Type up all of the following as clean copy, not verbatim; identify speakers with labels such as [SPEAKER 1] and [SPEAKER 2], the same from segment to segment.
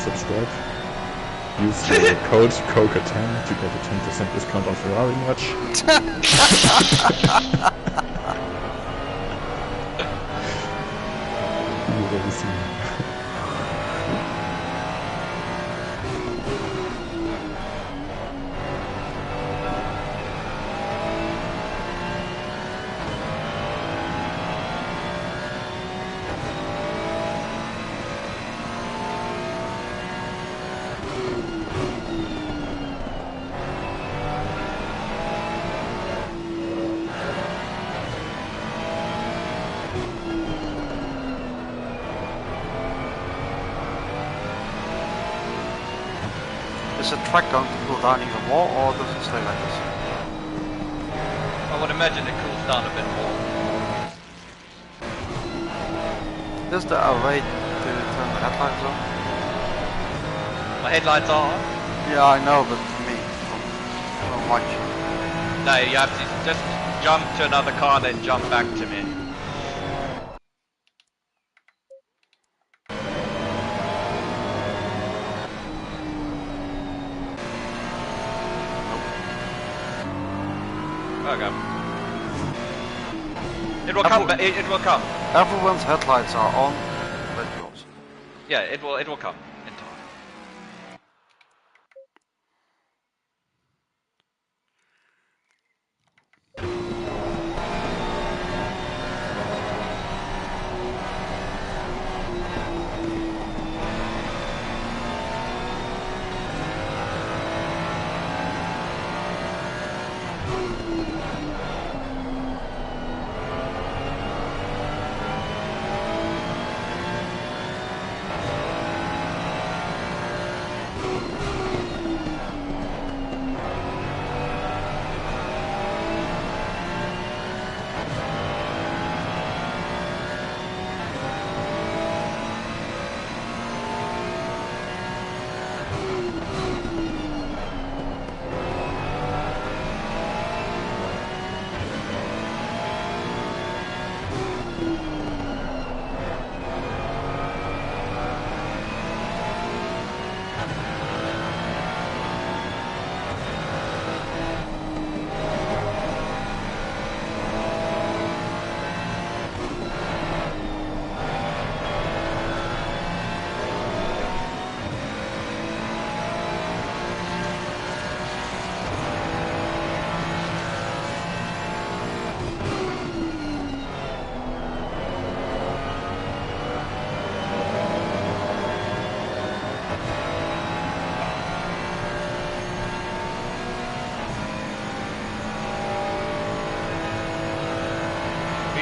[SPEAKER 1] subscribe. Use the code COCA10 to get a 10% discount on Ferrari merch. You will see.
[SPEAKER 2] Is the track going to cool down even more, or does it stay like this?
[SPEAKER 3] I would imagine it cools down a bit more.
[SPEAKER 2] Is there a way to turn the headlights on?
[SPEAKER 3] My headlights are on?
[SPEAKER 2] Yeah, I know, but for me, from watching.
[SPEAKER 3] No, you have to just jump to another car, then jump back to me. Okay. It will come. It will come.
[SPEAKER 2] Everyone's headlights are on, but yours.
[SPEAKER 3] Yeah, it will come in time.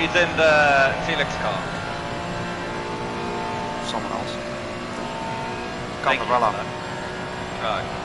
[SPEAKER 3] He's in the Felix car.
[SPEAKER 2] Someone else.
[SPEAKER 3] Thank you for
[SPEAKER 2] Camarella.
[SPEAKER 3] that. Right.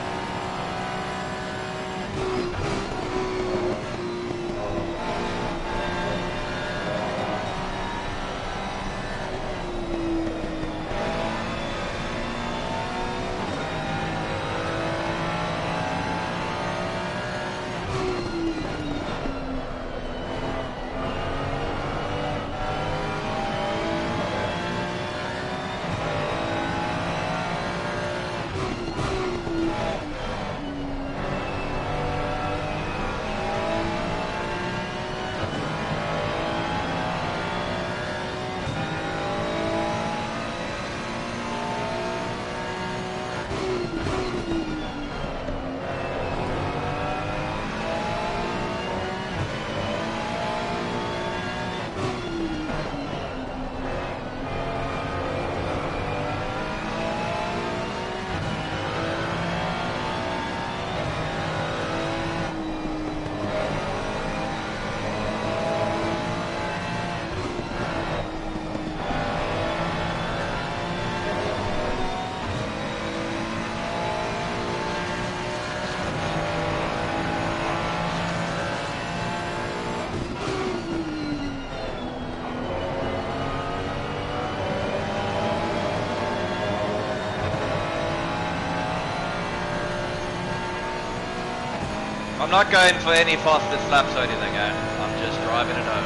[SPEAKER 3] I'm not going for any fastest laps or anything, I'm just driving it home.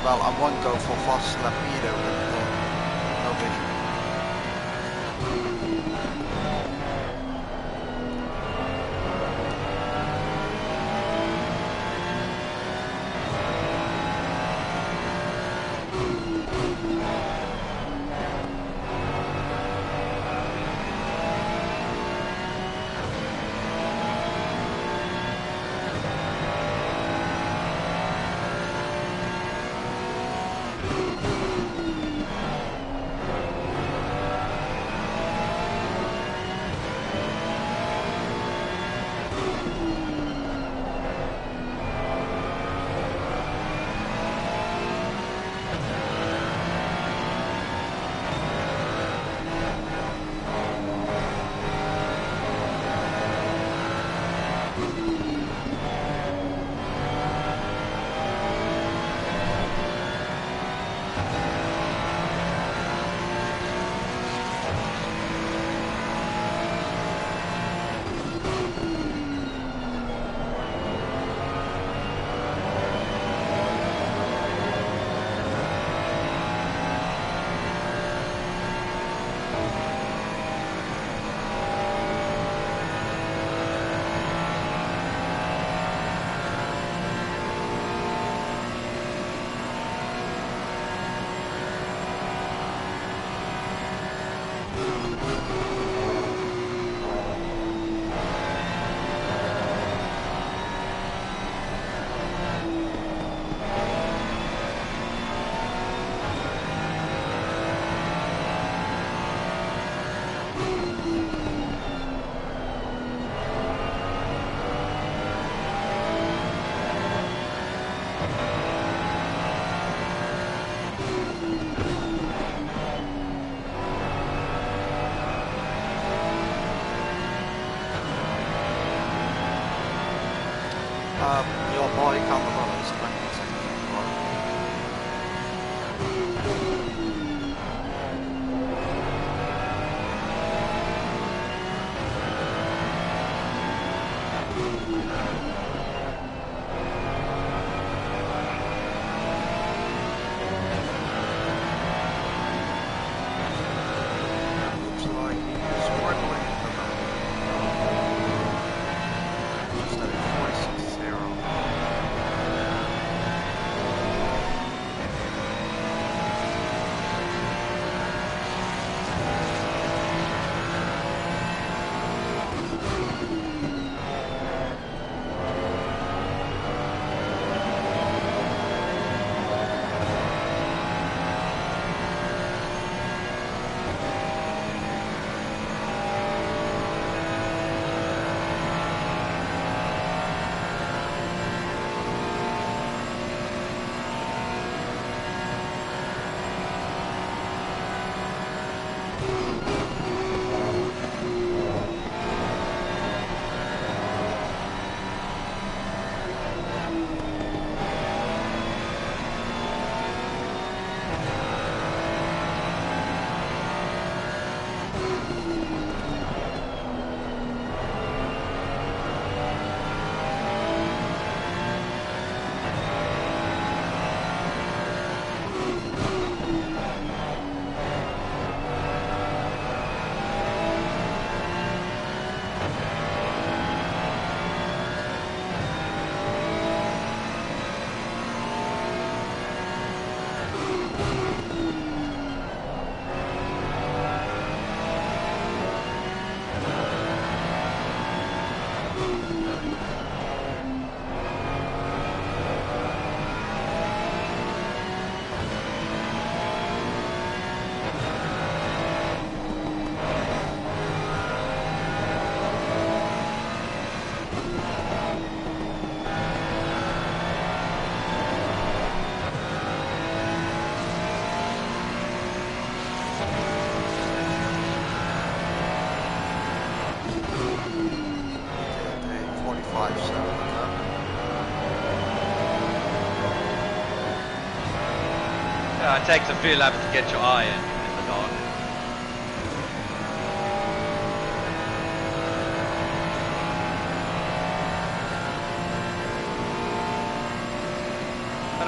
[SPEAKER 2] Well, I won't go for fast Lapido with no vision. Your body camera level is 20 seconds. Looks like he's struggling at the moment. Just at 46.0.
[SPEAKER 3] It takes a few laps to get your eye in the dark.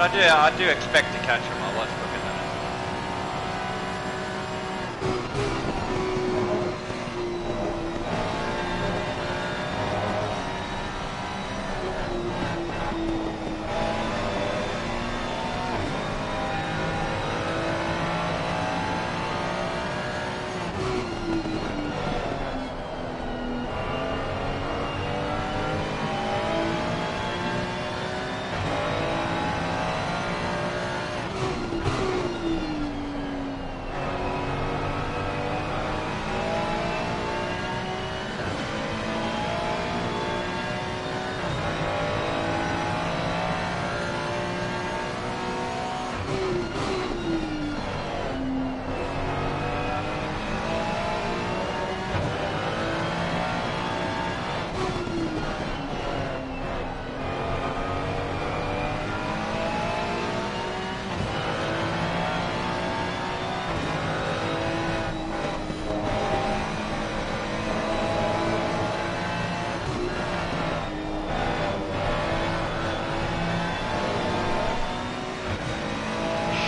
[SPEAKER 3] And I do expect to catch him. I was looking at it.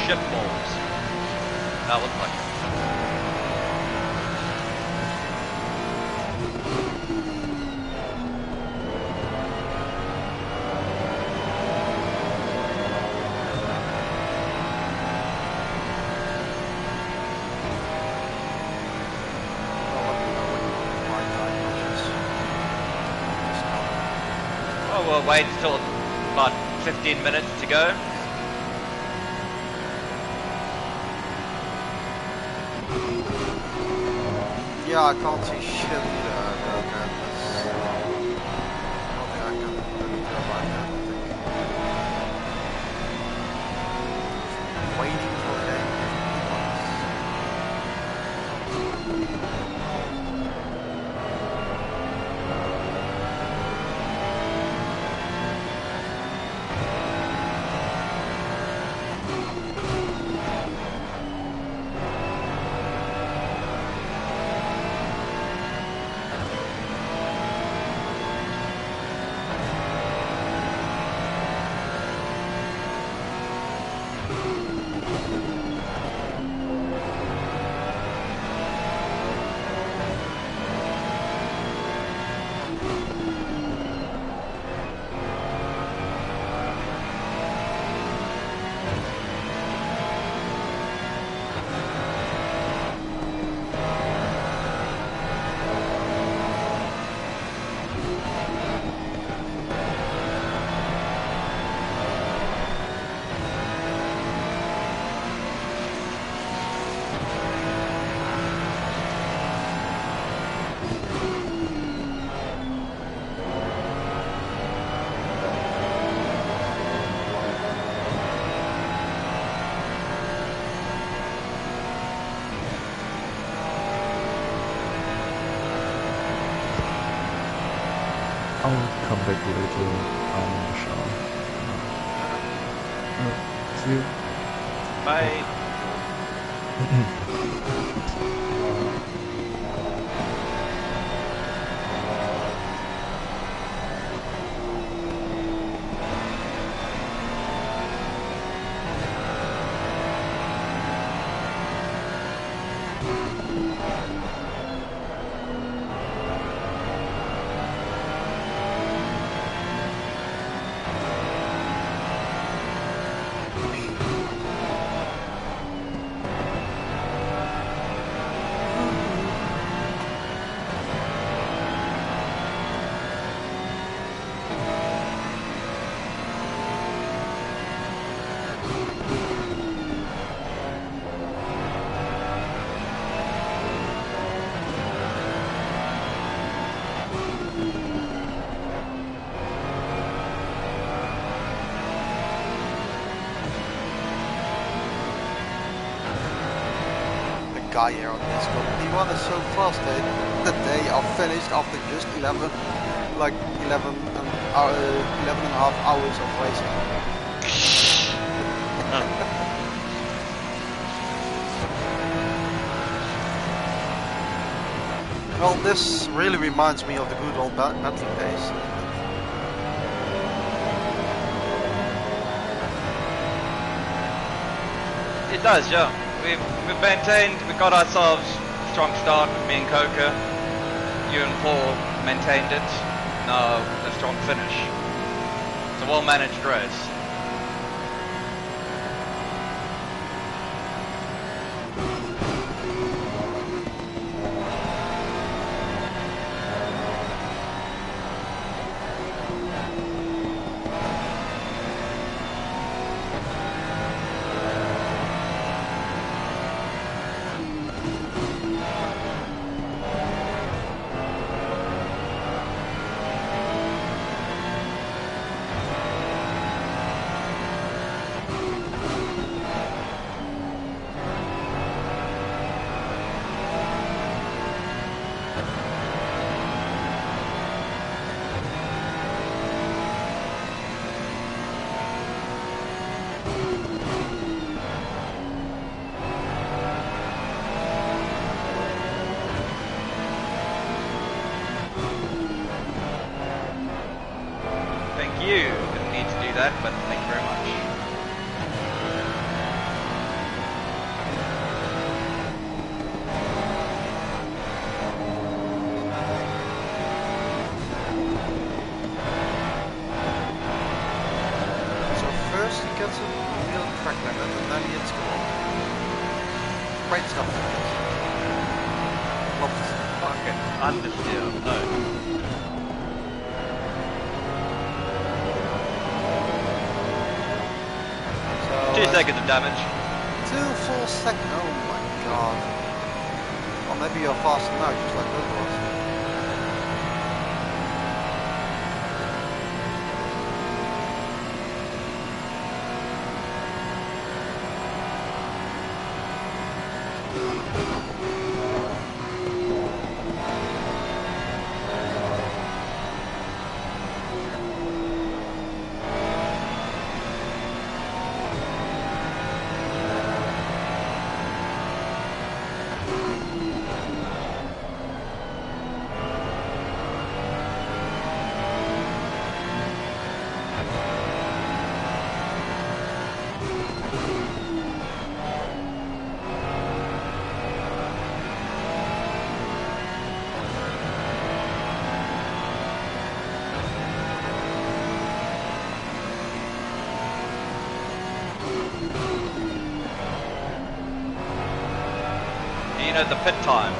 [SPEAKER 3] Shitballs. That looked like it. Oh, we'll wait till about 15 minutes to go.
[SPEAKER 2] Yeah, I can't see shit there, okay. Nothing I can really do about that, I think. Waiting for the game.
[SPEAKER 1] I'll come back later. I'm in the shower. See you.
[SPEAKER 3] Bye.
[SPEAKER 2] Guy here on Discord. He won it so fast that they are finished after just 11 and a half hours of racing. Well, this really reminds me of the good old battling days.
[SPEAKER 3] It does, yeah. We've maintained, we got ourselves a strong start with me and Coca. You and Paul maintained it. Now a strong finish. It's a well-managed race. You didn't need to do that, but thank you very much.
[SPEAKER 2] So first he gets a real track limit and then he hits goal. Great stuff. Love this.
[SPEAKER 3] Fucking understeer, no. 2 seconds of damage.
[SPEAKER 2] 2 full seconds. Oh my god. Or maybe you're faster now, just like those was.
[SPEAKER 3] You know the pit time.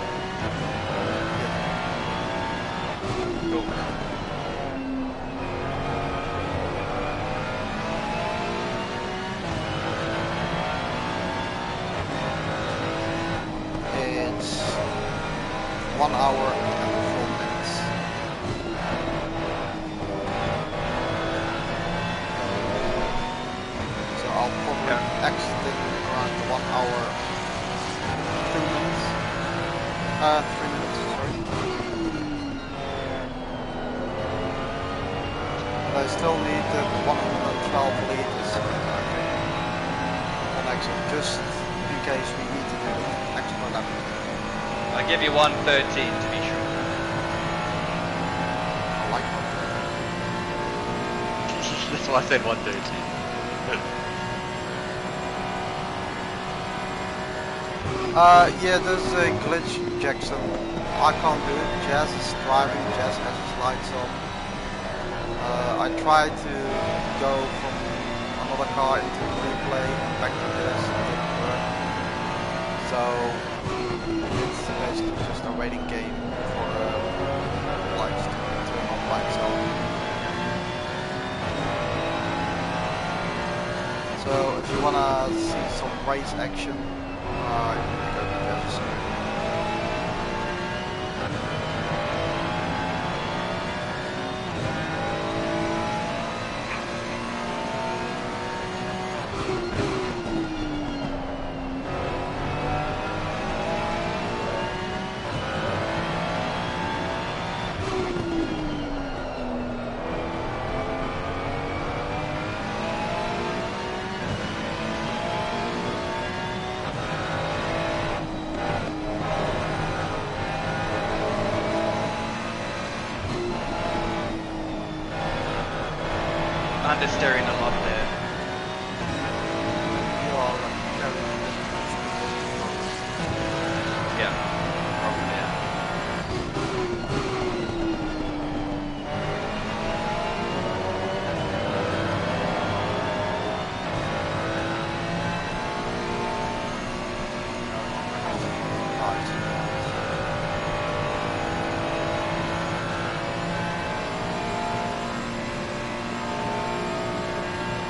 [SPEAKER 3] Cool.
[SPEAKER 2] It's 1 hour and 4 minutes. So I'll probably exit it around 1 hour 2 minutes. 3 minutes, sorry. But I still need the 112 liters on exit, just in case we need to do extra lap.
[SPEAKER 3] I'll give you 113 to be sure.
[SPEAKER 2] I like
[SPEAKER 3] That's why I said 113.
[SPEAKER 2] Yeah, there's a glitch, Jackson. I can't do it. Jazz is driving, Jazz has his lights on. I tried to go from another car into replay and back to this, it didn't work. So it's basically just a waiting game for lights to turn on by itself. So if you wanna see some race action, you go to Jazz.
[SPEAKER 3] Understeering a lot there.
[SPEAKER 2] You are very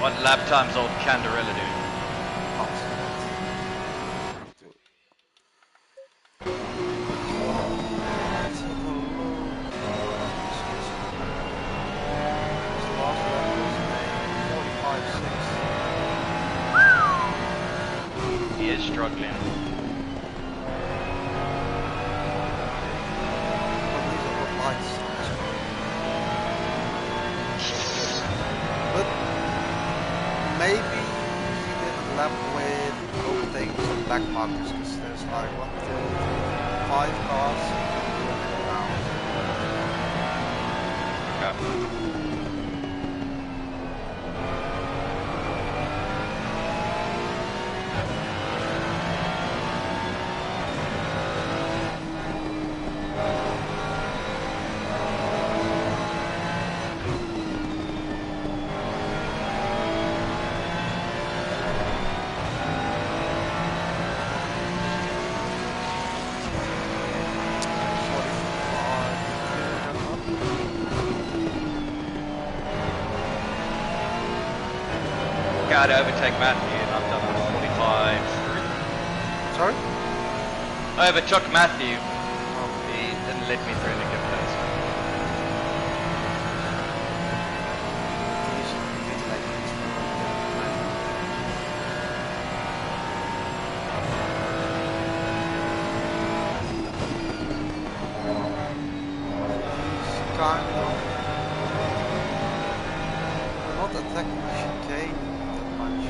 [SPEAKER 3] What lap time's old Canderella doing? He is struggling.
[SPEAKER 2] But maybe he didn't lap with overtakes and back markers because there's like 1, 2, 3, 5 cars
[SPEAKER 3] Okay. To overtake Matthew and I've done 45.
[SPEAKER 2] Sorry?
[SPEAKER 3] I overtook Matthew. He didn't let me through in the gift place.
[SPEAKER 2] He's kind of not attacking the chicane that much.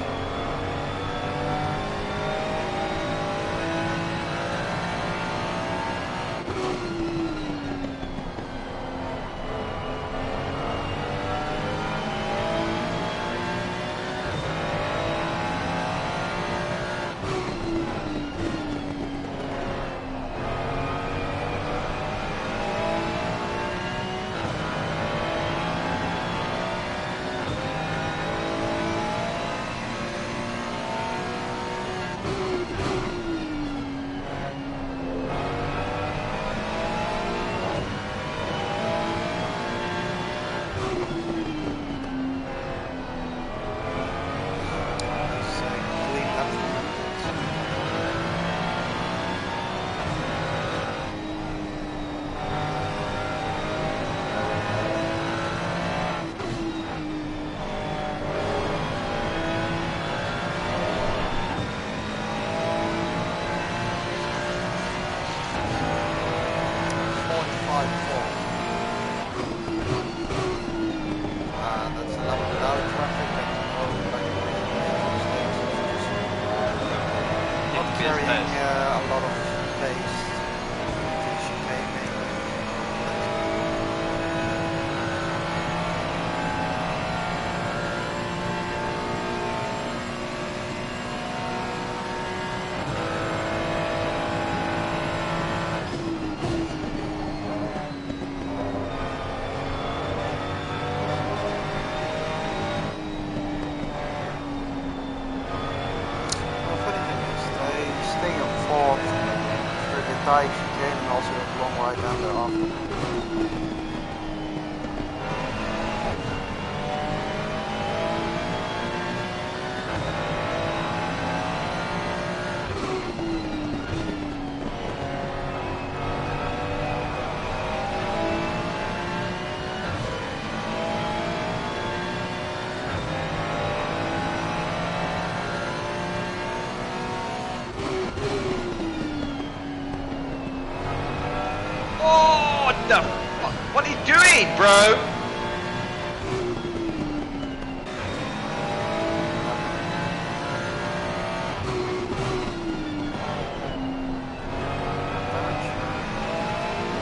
[SPEAKER 3] What are you doing, bro?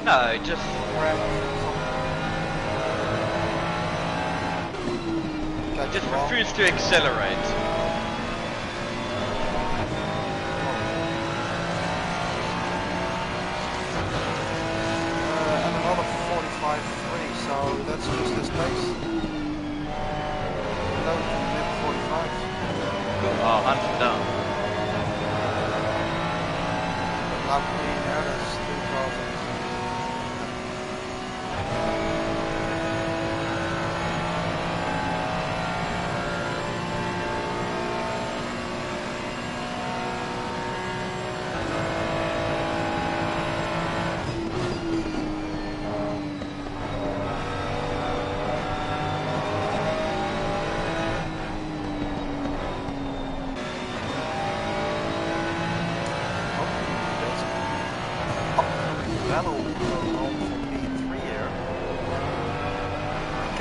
[SPEAKER 3] No, just refuse to accelerate.
[SPEAKER 2] And another 45.3, so that's just this pace. No, mid 45.
[SPEAKER 3] Oh, hunt him down.
[SPEAKER 2] Lap green there, that's 2,000. battle going on for P3 here.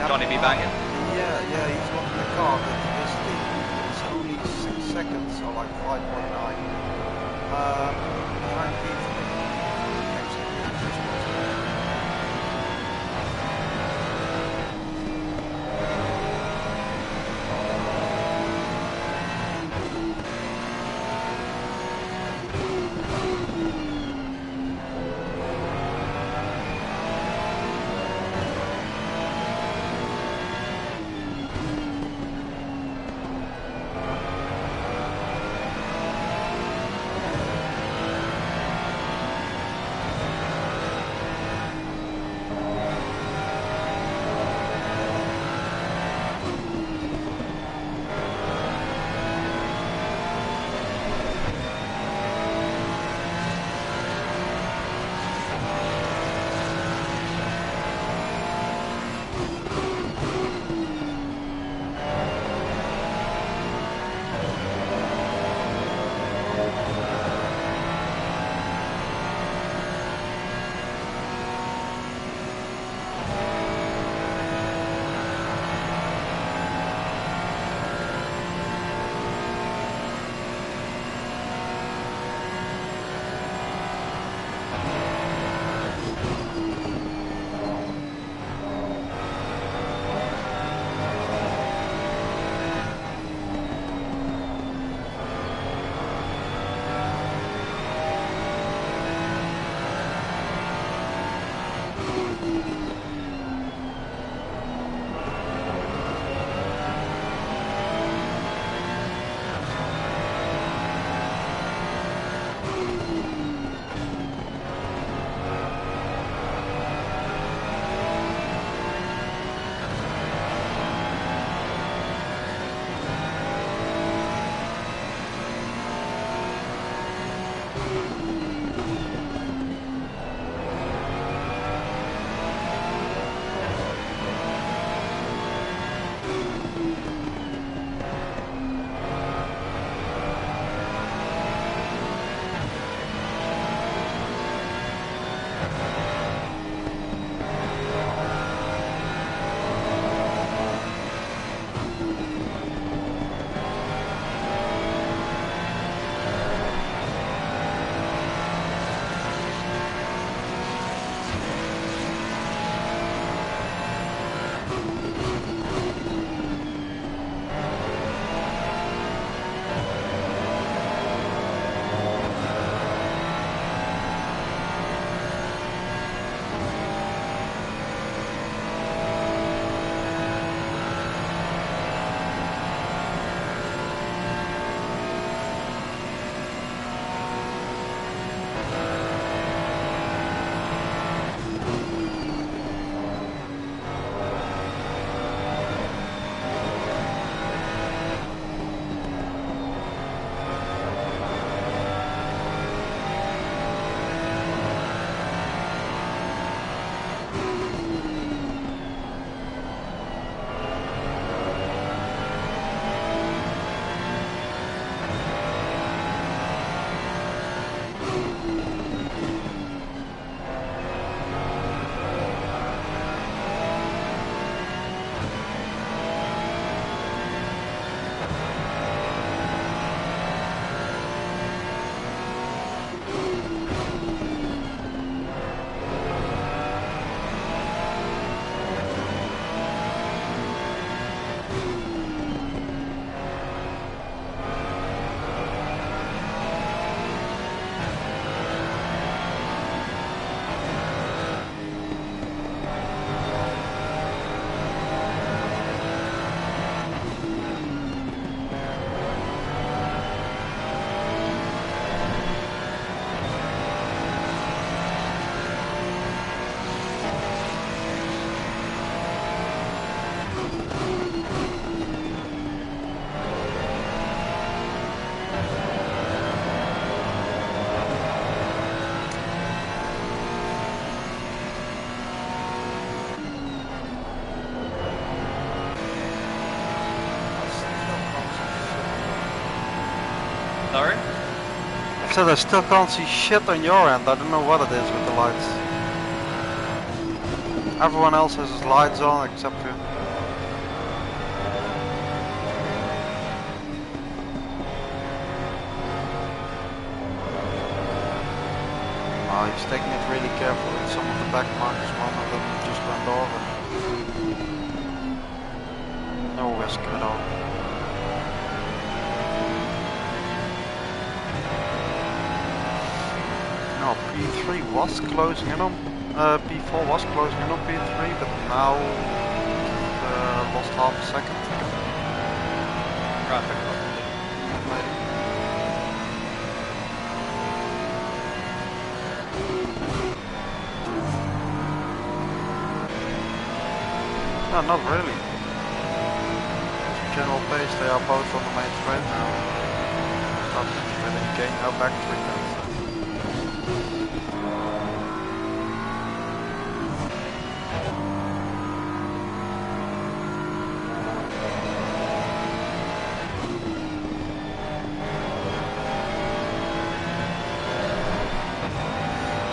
[SPEAKER 3] Johnny B. Banging?
[SPEAKER 2] Yeah, he's on the car, but his team is only 6 seconds, so like 5.9. Behind P3. So I still can't see shit on your end. I don't know what it is with the lights. Everyone else has his lights on except you. Oh, he's taking it really careful with some of the back markers. One of them just went over. No risk at all. No, P3 was closing in on, P4 was closing in on P3, but now lost half a second.
[SPEAKER 3] Traffic probably.
[SPEAKER 2] Maybe. No, not really. General pace, they are both on the main straight now. Not really gain no back treatment.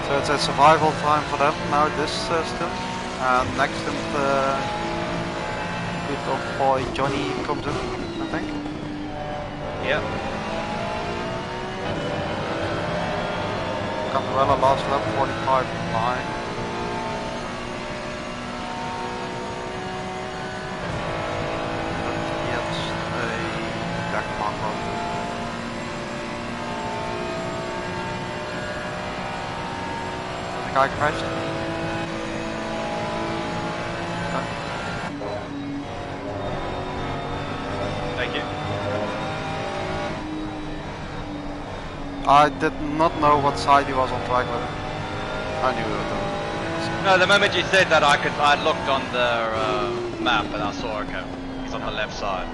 [SPEAKER 2] So it's a survival time for them now, this stint. And next stint, good old boy Johnny comes in, I think.
[SPEAKER 3] Yep.
[SPEAKER 2] Camarella last lap, 45.9. He has a back marker. The guy crashed.
[SPEAKER 3] Thank you.
[SPEAKER 2] I did not know what side he was on track with. I knew it.
[SPEAKER 3] No, the moment you said that, I looked on the map and I saw, okay, he's on the left side.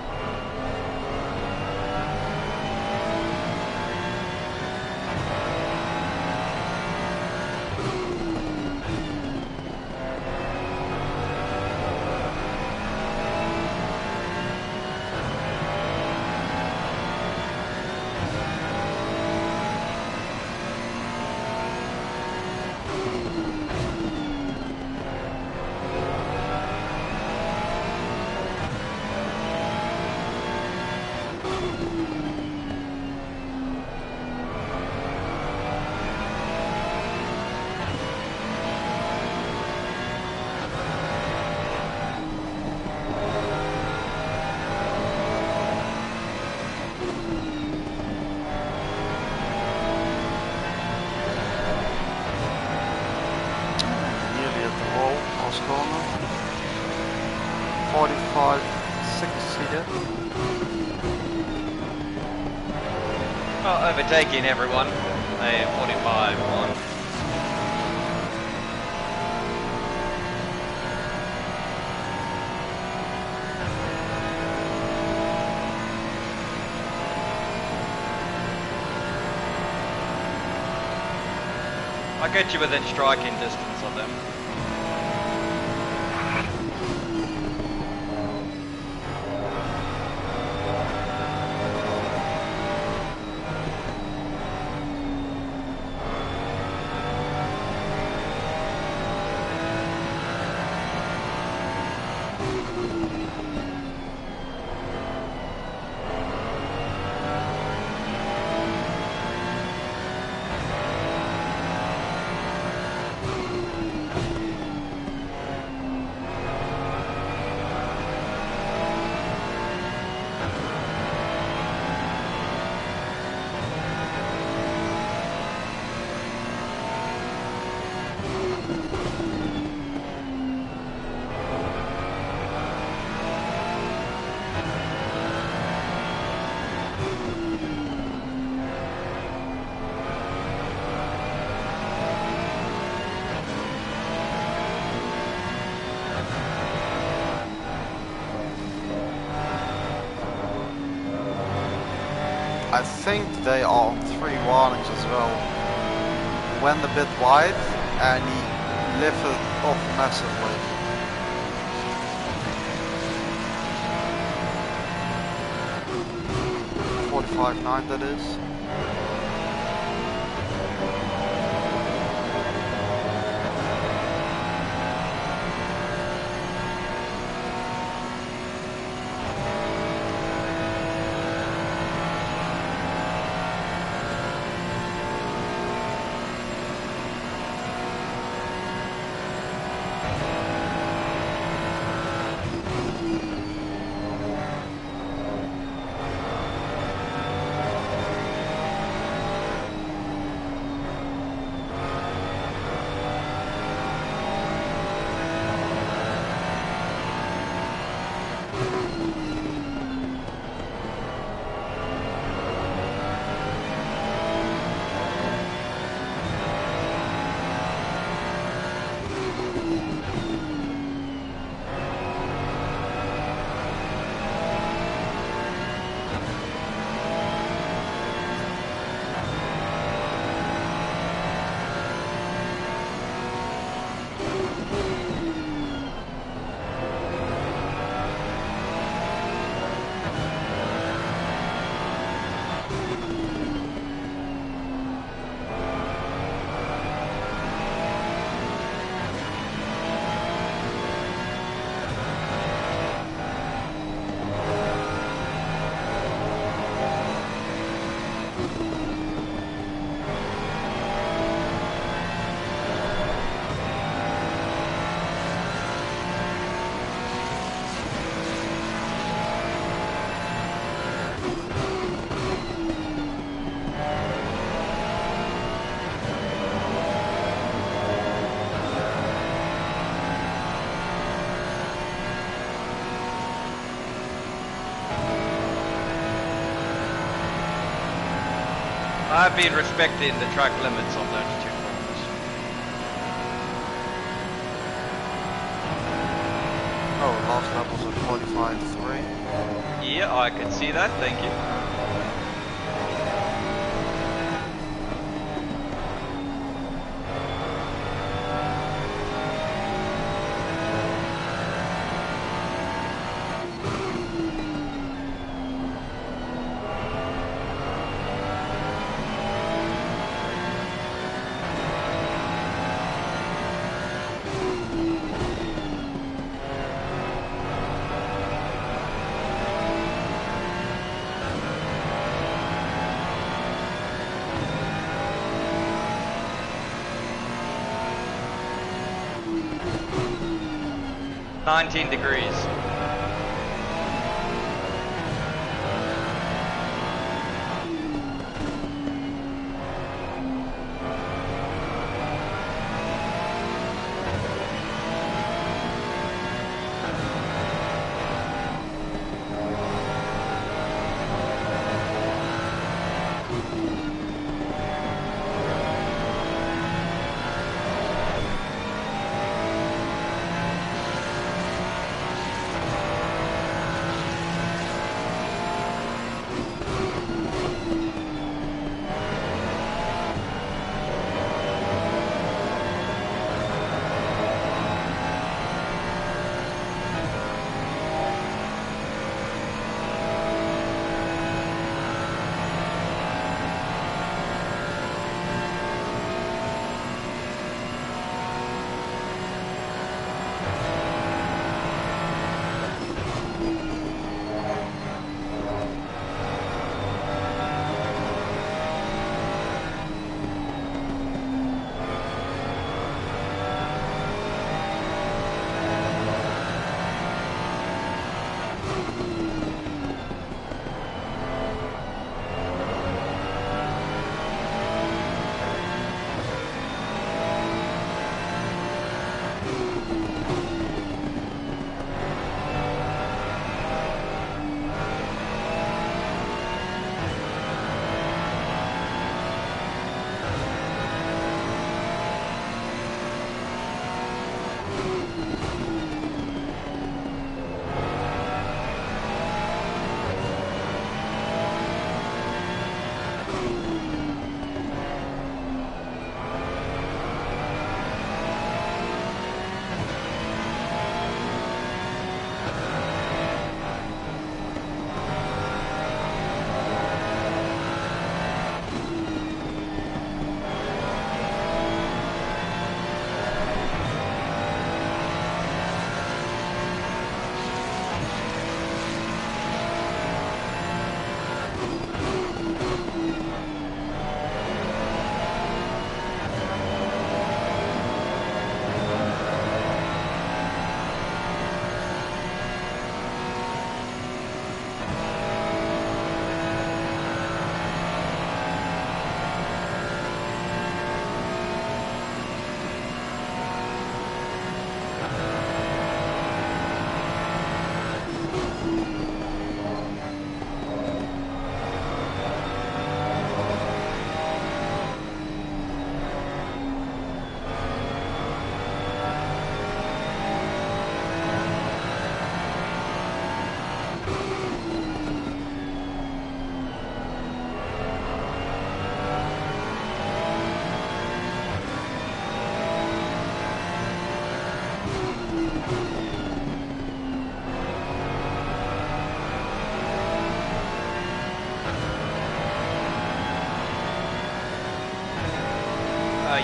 [SPEAKER 2] Corner 45.6 he did.
[SPEAKER 3] Well, overtaking everyone. They 45.1. I'll get you within striking distance of them.
[SPEAKER 2] I think they are on 3 warnings as well. Went a bit wide and he lifted off massively. .45.9 that is.
[SPEAKER 3] have been respecting the track limits on those two corners.
[SPEAKER 2] Oh, last lap was at 45.3.
[SPEAKER 3] Yeah, I could see that, thank you. $19 degrees.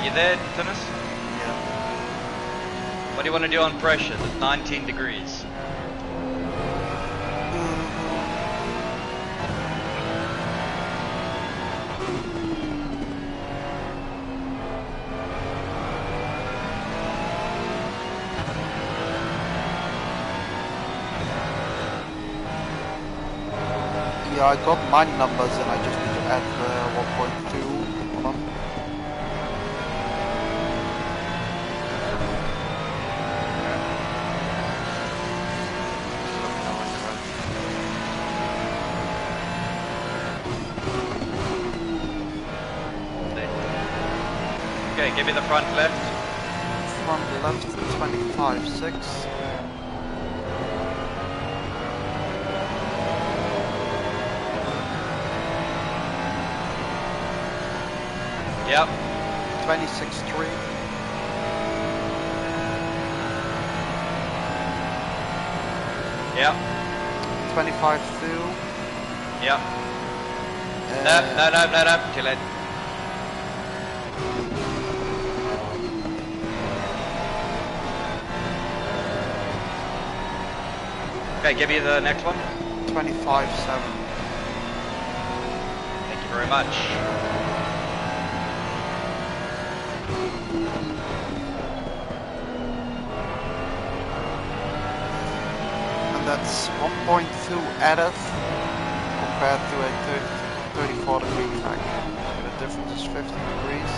[SPEAKER 3] You there, Dennis?
[SPEAKER 2] Yeah.
[SPEAKER 3] What do you want to do on pressure? It's 19 degrees.
[SPEAKER 2] Yeah, I got my numbers and I just need to add the 1.2 on them.
[SPEAKER 3] Okay, give me the front left.
[SPEAKER 2] Front left 25.6.
[SPEAKER 3] Yep.
[SPEAKER 2] 26.3.
[SPEAKER 3] Yep.
[SPEAKER 2] 25.2.
[SPEAKER 3] Yep. No. Too late. Okay, give me the next one.
[SPEAKER 2] 25.7.
[SPEAKER 3] Thank you very much.
[SPEAKER 2] And that's 1.2 added compared to a 34 degree track. So the difference is 50 degrees.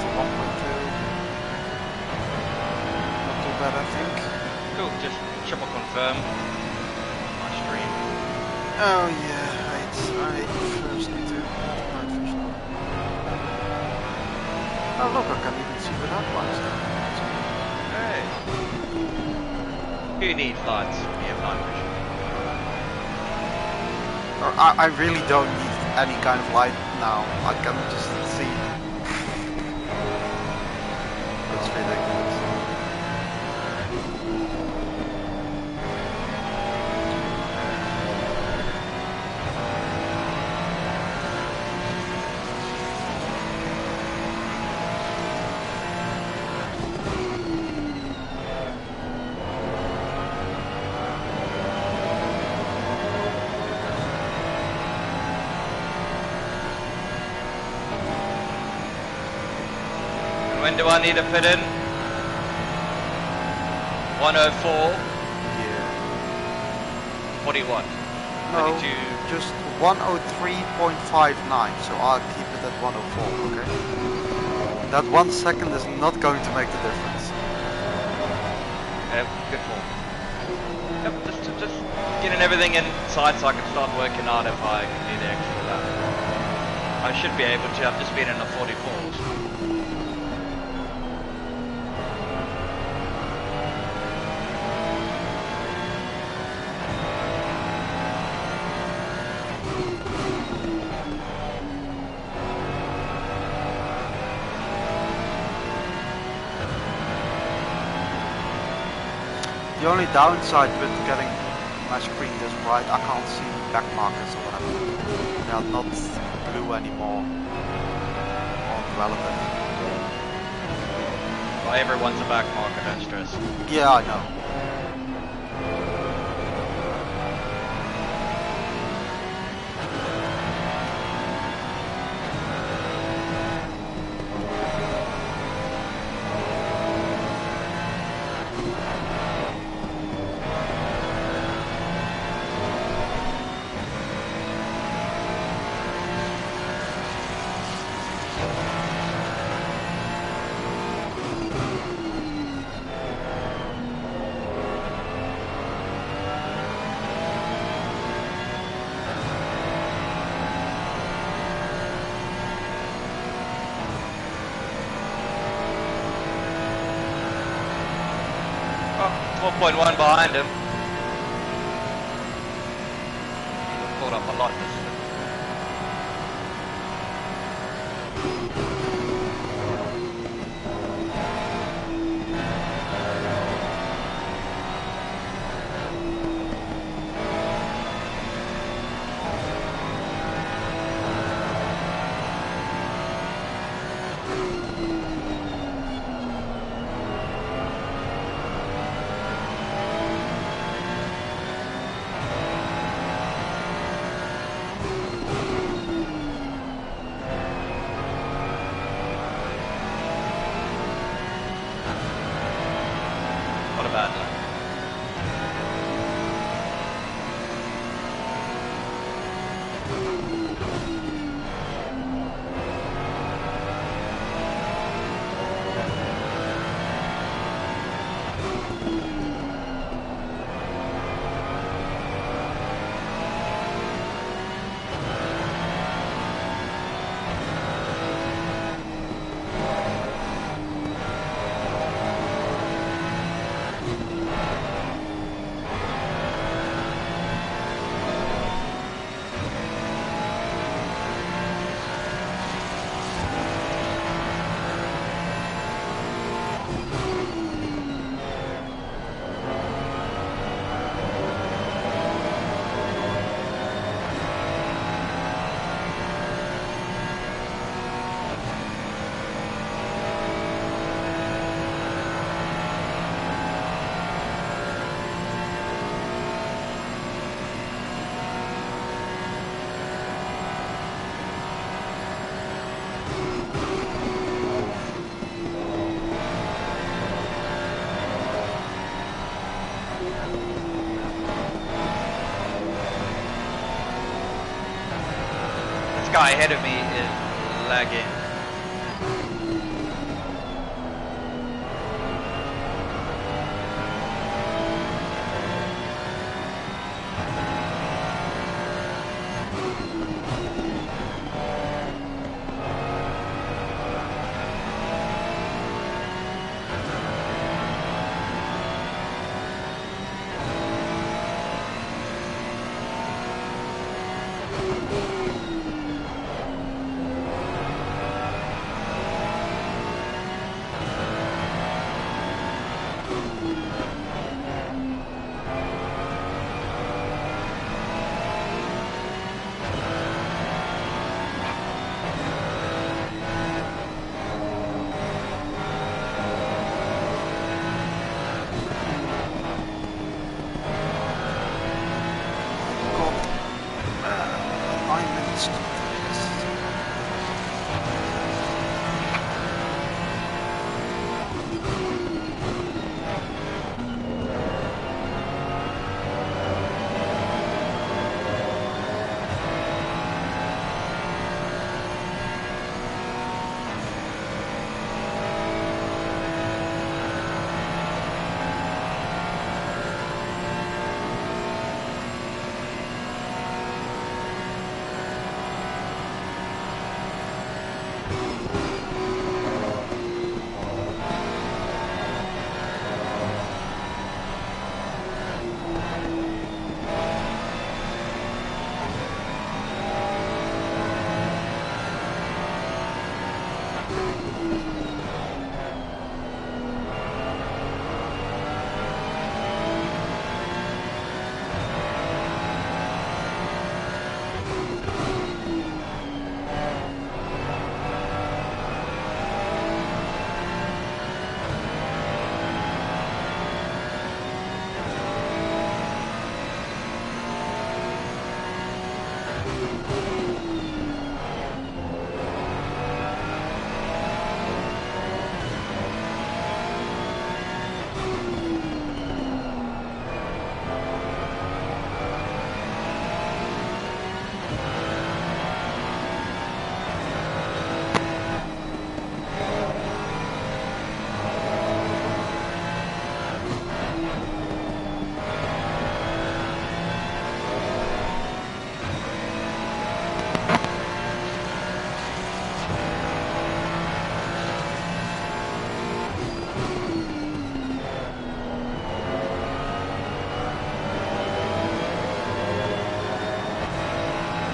[SPEAKER 2] To 1.2. Not too bad, I think.
[SPEAKER 3] Cool, just triple confirm my stream.
[SPEAKER 2] Oh yeah, I first need to. Oh look, I can even see without lights now.
[SPEAKER 3] Hey. Who needs lights? We have night vision.
[SPEAKER 2] I really don't need any kind of light now. I can just see. That's ridiculous.
[SPEAKER 3] When do I need to put in? 104?
[SPEAKER 2] Yeah.
[SPEAKER 3] 41?
[SPEAKER 2] No,
[SPEAKER 3] 22?
[SPEAKER 2] just 103.59, so I'll keep it at 104, okay? That 1 second is not going to make the difference.
[SPEAKER 3] Good call. Yep, just getting everything inside so I can start working out if I can do the extra lap. I should be able to, I've just been in the 44s.
[SPEAKER 2] The only downside with getting my screen this bright, I can't see back markers or whatever. They are not blue anymore on relative.
[SPEAKER 3] Well, everyone's a back marker, don't stress.
[SPEAKER 2] Yeah, I know.
[SPEAKER 3] Oh, 4.1 behind him. Caught up a lot this. guy ahead of me is lagging.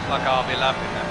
[SPEAKER 3] Like I'll be lapping them.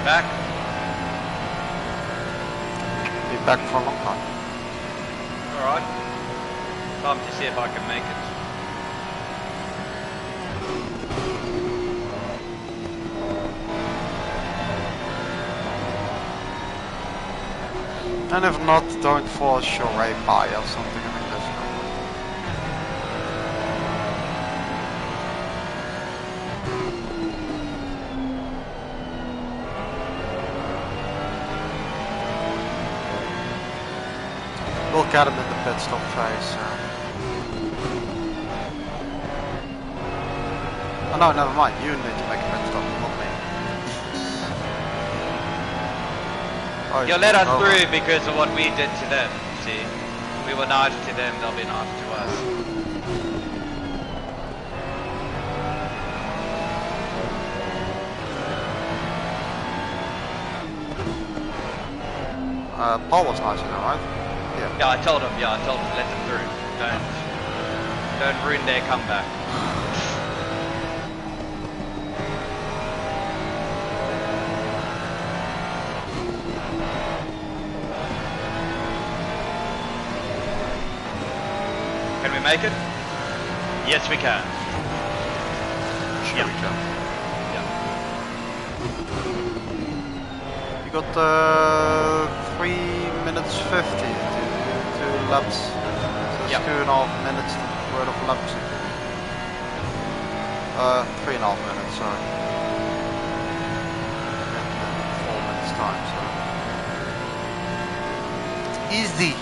[SPEAKER 3] Back?
[SPEAKER 2] Be back for a long time.
[SPEAKER 3] Alright. Time to see if I can make it.
[SPEAKER 2] And if not, don't force your way by or something. I mean, there's no point. We'll get him in the pit stop phase. Oh no, never mind. You need to make a pit stop, not me. Oh,
[SPEAKER 3] You let us through because of what we did to them, see? We were nice to them, they'll be nice to us.
[SPEAKER 2] Paul was nice, you know, right?
[SPEAKER 3] Yeah, I told him to let them through. Don't ruin their comeback. Can we make it? Yes, we can.
[SPEAKER 2] Sure we can.
[SPEAKER 3] Yeah.
[SPEAKER 2] You got 3 minutes 50 to laps. So it's
[SPEAKER 3] Yep.
[SPEAKER 2] 2.5 minutes worth of laps. 3.5 minutes, sorry. And 4 minutes time, so. Easy.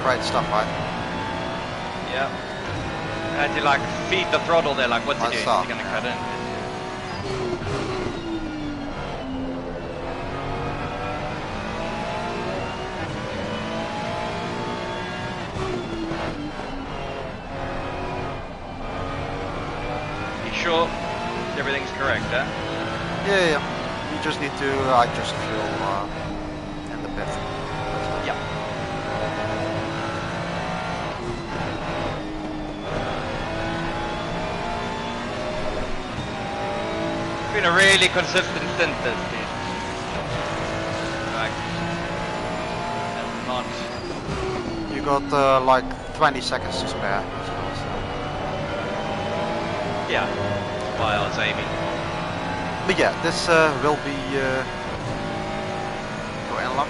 [SPEAKER 2] Great stuff, right?
[SPEAKER 3] Yeah. I had to like feed the throttle there, like what's he doing? Is he gonna cut in? You sure everything's correct, huh?
[SPEAKER 2] Yeah. You just need to adjust fuel in the pit.
[SPEAKER 3] Yeah. Been a really consistent stint this dude. Like, not.
[SPEAKER 2] You got like 20 seconds to spare.
[SPEAKER 3] Yeah. Why I was aiming.
[SPEAKER 2] But yeah, this will be go in lap.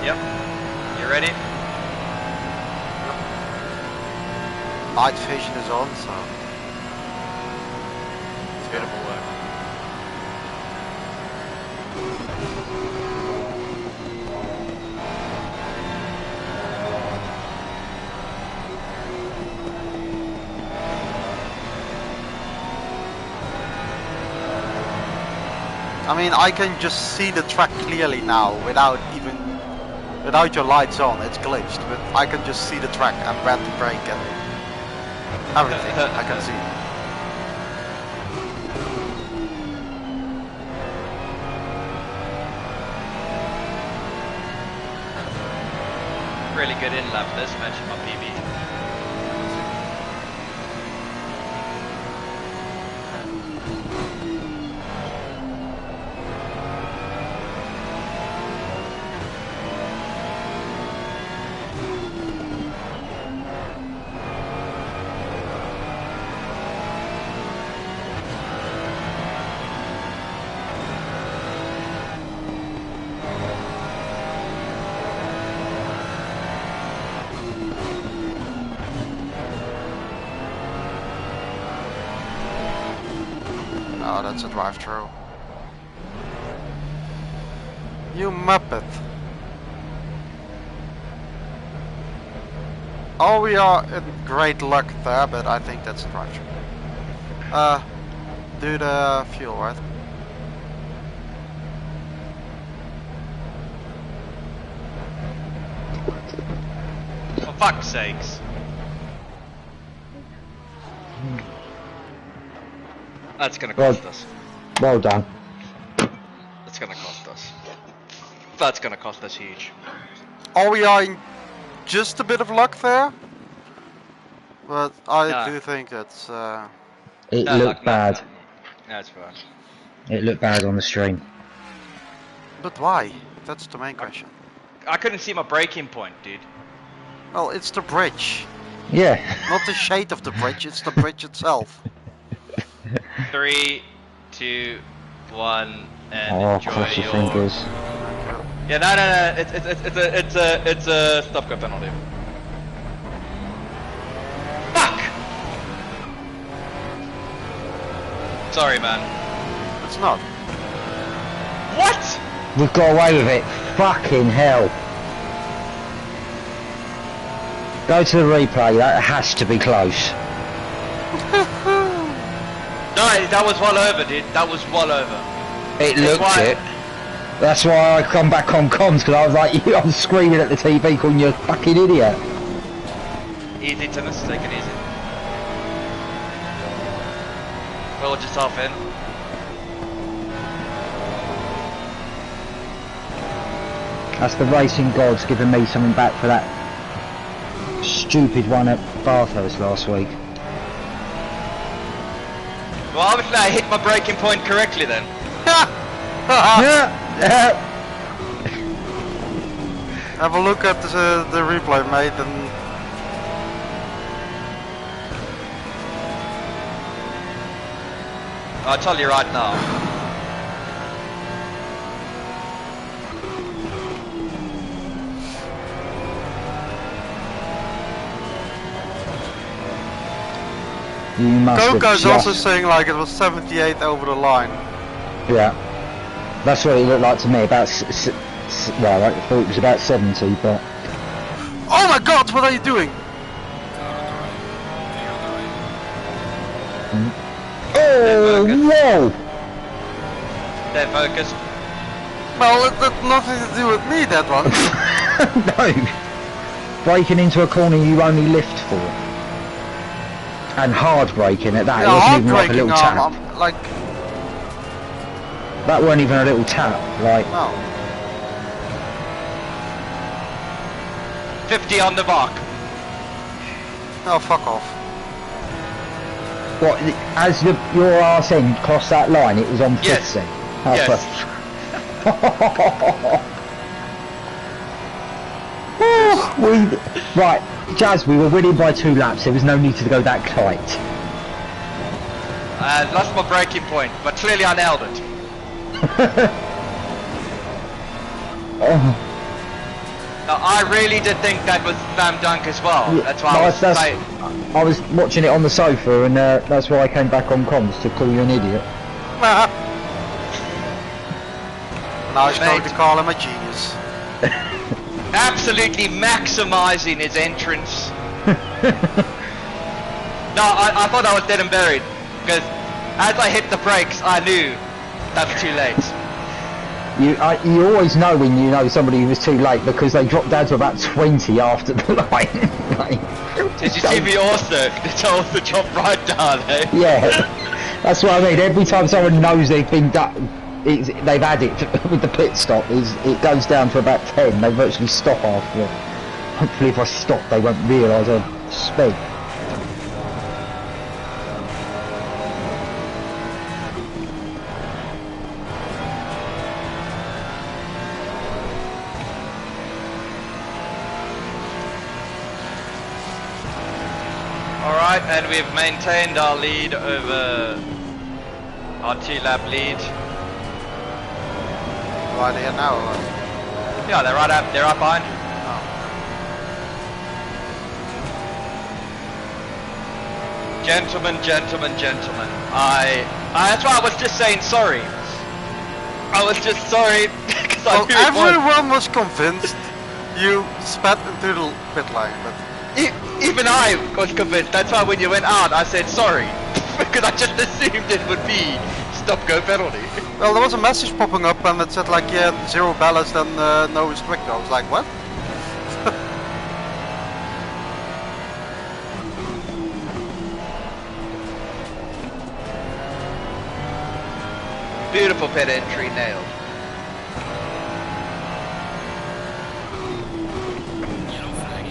[SPEAKER 3] Yep. You ready?
[SPEAKER 2] Night vision is on, so
[SPEAKER 3] It's beautiful work.
[SPEAKER 2] I mean, I can just see the track clearly now without your lights on. It's glitched, but I can just see the track and where to brake and everything. I can see.
[SPEAKER 3] Really good in lap this match in my PB.
[SPEAKER 2] Oh, that's a drive-through. You muppet. Oh, we are in great luck there, but I think that's a drive-through. Do the fuel, right?
[SPEAKER 3] For fuck's sakes. That's gonna cost us.
[SPEAKER 4] Well done.
[SPEAKER 3] That's gonna cost us. That's gonna cost us huge.
[SPEAKER 2] Are we in just a bit of luck there? But I do think that's...
[SPEAKER 4] It
[SPEAKER 3] No,
[SPEAKER 4] looked bad.
[SPEAKER 3] No, that's fine.
[SPEAKER 4] It looked bad on the stream.
[SPEAKER 2] But why? That's the main question.
[SPEAKER 3] I couldn't see my braking point, dude.
[SPEAKER 2] Well, it's the bridge.
[SPEAKER 4] Yeah.
[SPEAKER 2] Not the shade of the bridge, it's the bridge itself.
[SPEAKER 3] 3, 2, 1, and
[SPEAKER 4] Oh,
[SPEAKER 3] enjoy
[SPEAKER 4] cross your
[SPEAKER 3] your...
[SPEAKER 4] fingers.
[SPEAKER 3] Yeah, no. It's a stop go penalty. Fuck! Sorry, man.
[SPEAKER 2] It's not.
[SPEAKER 3] What?
[SPEAKER 4] We've got away with it. Fucking hell. Go to the replay. That has to be close.
[SPEAKER 3] No, that was well over, dude. That was well over.
[SPEAKER 4] It looked it. That's why I come back on comms, because I was like, I'm screaming at the TV calling you a fucking idiot.
[SPEAKER 3] Easy, Timmus. Take it easy. We'll just half in.
[SPEAKER 4] That's the racing gods giving me something back for that stupid one at Bathurst last week.
[SPEAKER 3] Well, obviously I hit my braking point correctly then.
[SPEAKER 2] Have a look at the replay, mate, and...
[SPEAKER 3] I'll tell you right now.
[SPEAKER 4] You must have
[SPEAKER 2] Coco's
[SPEAKER 4] just...
[SPEAKER 2] also saying like it was 78 over the line.
[SPEAKER 4] Yeah. That's what it looked like to me, about... well, I thought it was about 70, but...
[SPEAKER 2] Oh my god, what are you doing?
[SPEAKER 4] Oh, whoa!
[SPEAKER 3] They're focused.
[SPEAKER 2] Well, it had nothing to do with me, that one.
[SPEAKER 4] No! Braking into a corner you only lift for. And hard braking at that,
[SPEAKER 2] Yeah,
[SPEAKER 4] it wasn't
[SPEAKER 2] hard
[SPEAKER 4] even like a little
[SPEAKER 2] braking,
[SPEAKER 4] tap.
[SPEAKER 2] like...
[SPEAKER 4] That weren't even a little tap, like...
[SPEAKER 2] No.
[SPEAKER 3] 50 on the mark.
[SPEAKER 2] No, fuck off.
[SPEAKER 4] What, as your arse end crossed that line, it was on 50?
[SPEAKER 3] Yes.
[SPEAKER 4] Oh,
[SPEAKER 3] Yes.
[SPEAKER 4] Right, Jazz, we were winning by 2 laps, there was no need to go that tight.
[SPEAKER 3] I lost my braking point, but clearly I nailed it.
[SPEAKER 4] Oh.
[SPEAKER 3] Now, I really did think that was slam dunk as well.
[SPEAKER 4] Yeah,
[SPEAKER 3] That's why
[SPEAKER 4] I was watching it on the sofa, and that's why I came back on comms to call you an idiot.
[SPEAKER 2] Now he's going to call him a genius.
[SPEAKER 3] absolutely maximizing his entrance. No, I thought I was dead and buried, because as I hit the brakes, I knew that was too late.
[SPEAKER 4] You always know when you know somebody was too late, because they dropped down to about 20 after the line. Like,
[SPEAKER 3] did you see me also? Did I also drop right down, eh?
[SPEAKER 4] Yeah, that's what I mean. Every time someone knows they've been done, they've had it with the pit stop, it goes down to about 10. They virtually stop after it. Hopefully if I stop they won't realise I sped.
[SPEAKER 3] Alright, and we've maintained our lead over our 2-lap lead.
[SPEAKER 2] Right here now.
[SPEAKER 3] Yeah, they're right behind you. Gentlemen, that's why I was just saying sorry. I was just sorry because
[SPEAKER 2] well, everyone was convinced you spat into the pit lane, but
[SPEAKER 3] even I was convinced. That's why when you went out, I said sorry because I just assumed it would be stop-go penalty.
[SPEAKER 2] Well, there was a message popping up and it said like, yeah, 0 ballast and no restrictor. I was like, what?
[SPEAKER 3] Beautiful pit entry, nailed.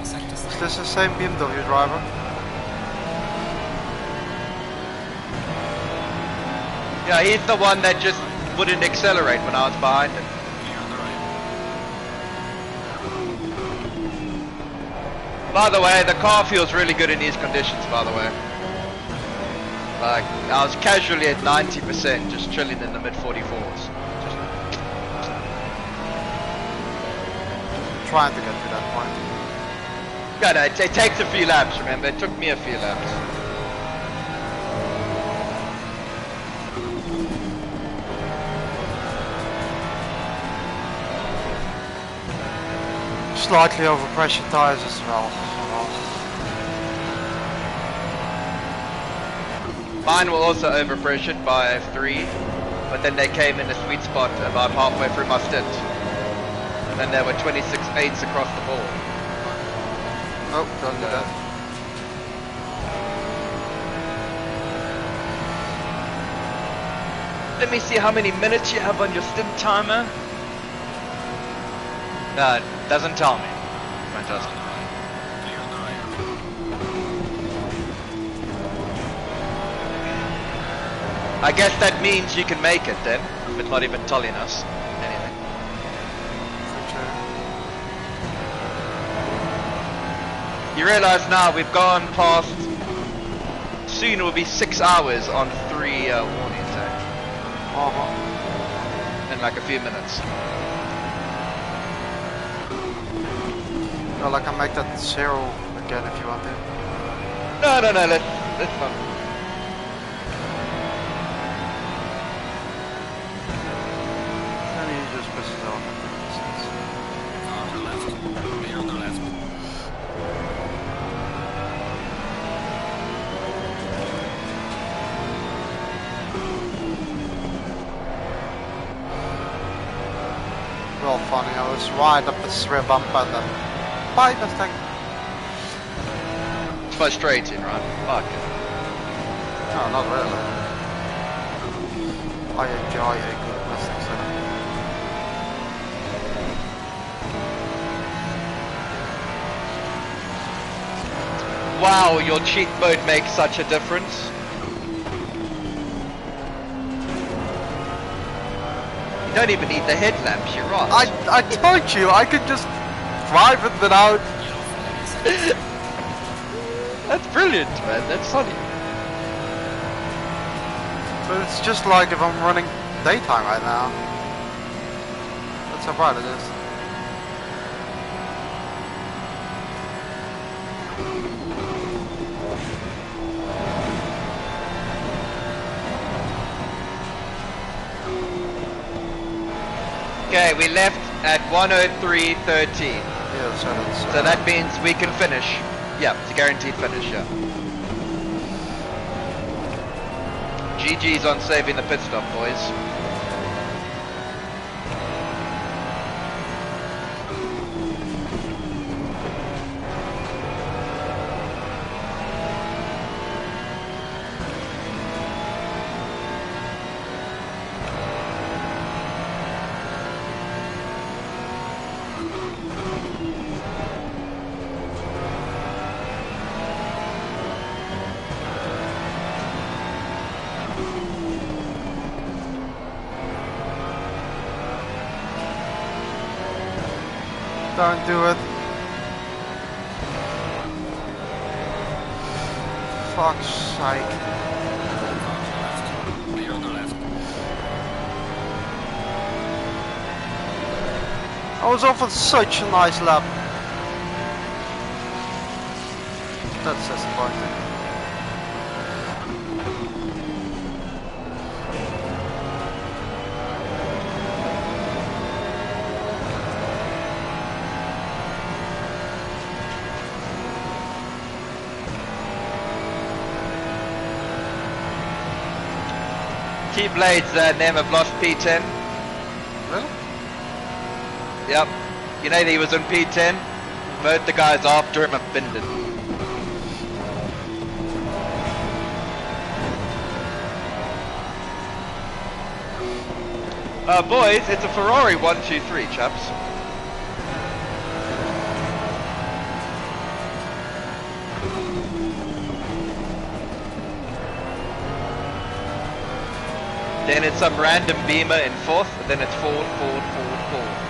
[SPEAKER 2] Is this the same BMW driver?
[SPEAKER 3] Yeah, he's the one that just wouldn't accelerate when I was behind him. By the way, the car feels really good in these conditions, by the way. Like, I was casually at 90%, just chilling in the mid-44s.
[SPEAKER 2] Trying to get to that point.
[SPEAKER 3] Yeah, no, it takes a few laps, remember? It took me a few laps.
[SPEAKER 2] Slightly overpressure tires as well.
[SPEAKER 3] Mine were also overpressured by 3, but then they came in a sweet spot about halfway through my stint. And there were 26.8s across the board.
[SPEAKER 2] Oh, don't do that.
[SPEAKER 3] Let me see how many minutes you have on your stint timer. No, it doesn't tell me. Fantastic. I guess that means you can make it then, if it's not even telling us anything. You realize now we've gone past, soon it will be 6 hours on 3 warnings, in like a few minutes.
[SPEAKER 2] Well, I can make that 0 again if you want to.
[SPEAKER 3] No, let's not.
[SPEAKER 2] Maybe he just pushes off.
[SPEAKER 5] On the left. Clear on the left.
[SPEAKER 2] Well, funny, I was right up this rear bumper and then bye, this thing.
[SPEAKER 3] It's frustrating, right? Fuck it.
[SPEAKER 2] No, not really. I enjoy a good Mustang setup.
[SPEAKER 3] Wow, your cheat mode makes such a difference. You don't even need the headlamps, you're right.
[SPEAKER 2] I told you, I could just drive it without.
[SPEAKER 3] That's brilliant, man. That's funny.
[SPEAKER 2] But it's just like if I'm running daytime right now. That's how bright it is.
[SPEAKER 3] Okay, we left at 1:03:13.
[SPEAKER 2] Yeah, so that's.
[SPEAKER 3] So that means we can finish. Yeah, it's a guaranteed finish, yeah. GG's on saving the pit stop, boys.
[SPEAKER 2] Don't do it. Fuck's sake.
[SPEAKER 5] Clear on the left.
[SPEAKER 2] I was off on such a nice lap. That's disappointing.
[SPEAKER 3] T-Blade's name have lost P10.
[SPEAKER 2] Really?
[SPEAKER 3] Yep. You know that he was on P10? Both the guys after him have binned it. Boys, it's a Ferrari 123, chaps. Then it's some random Beamer in 4th, and then it's forward, forward, forward, forward.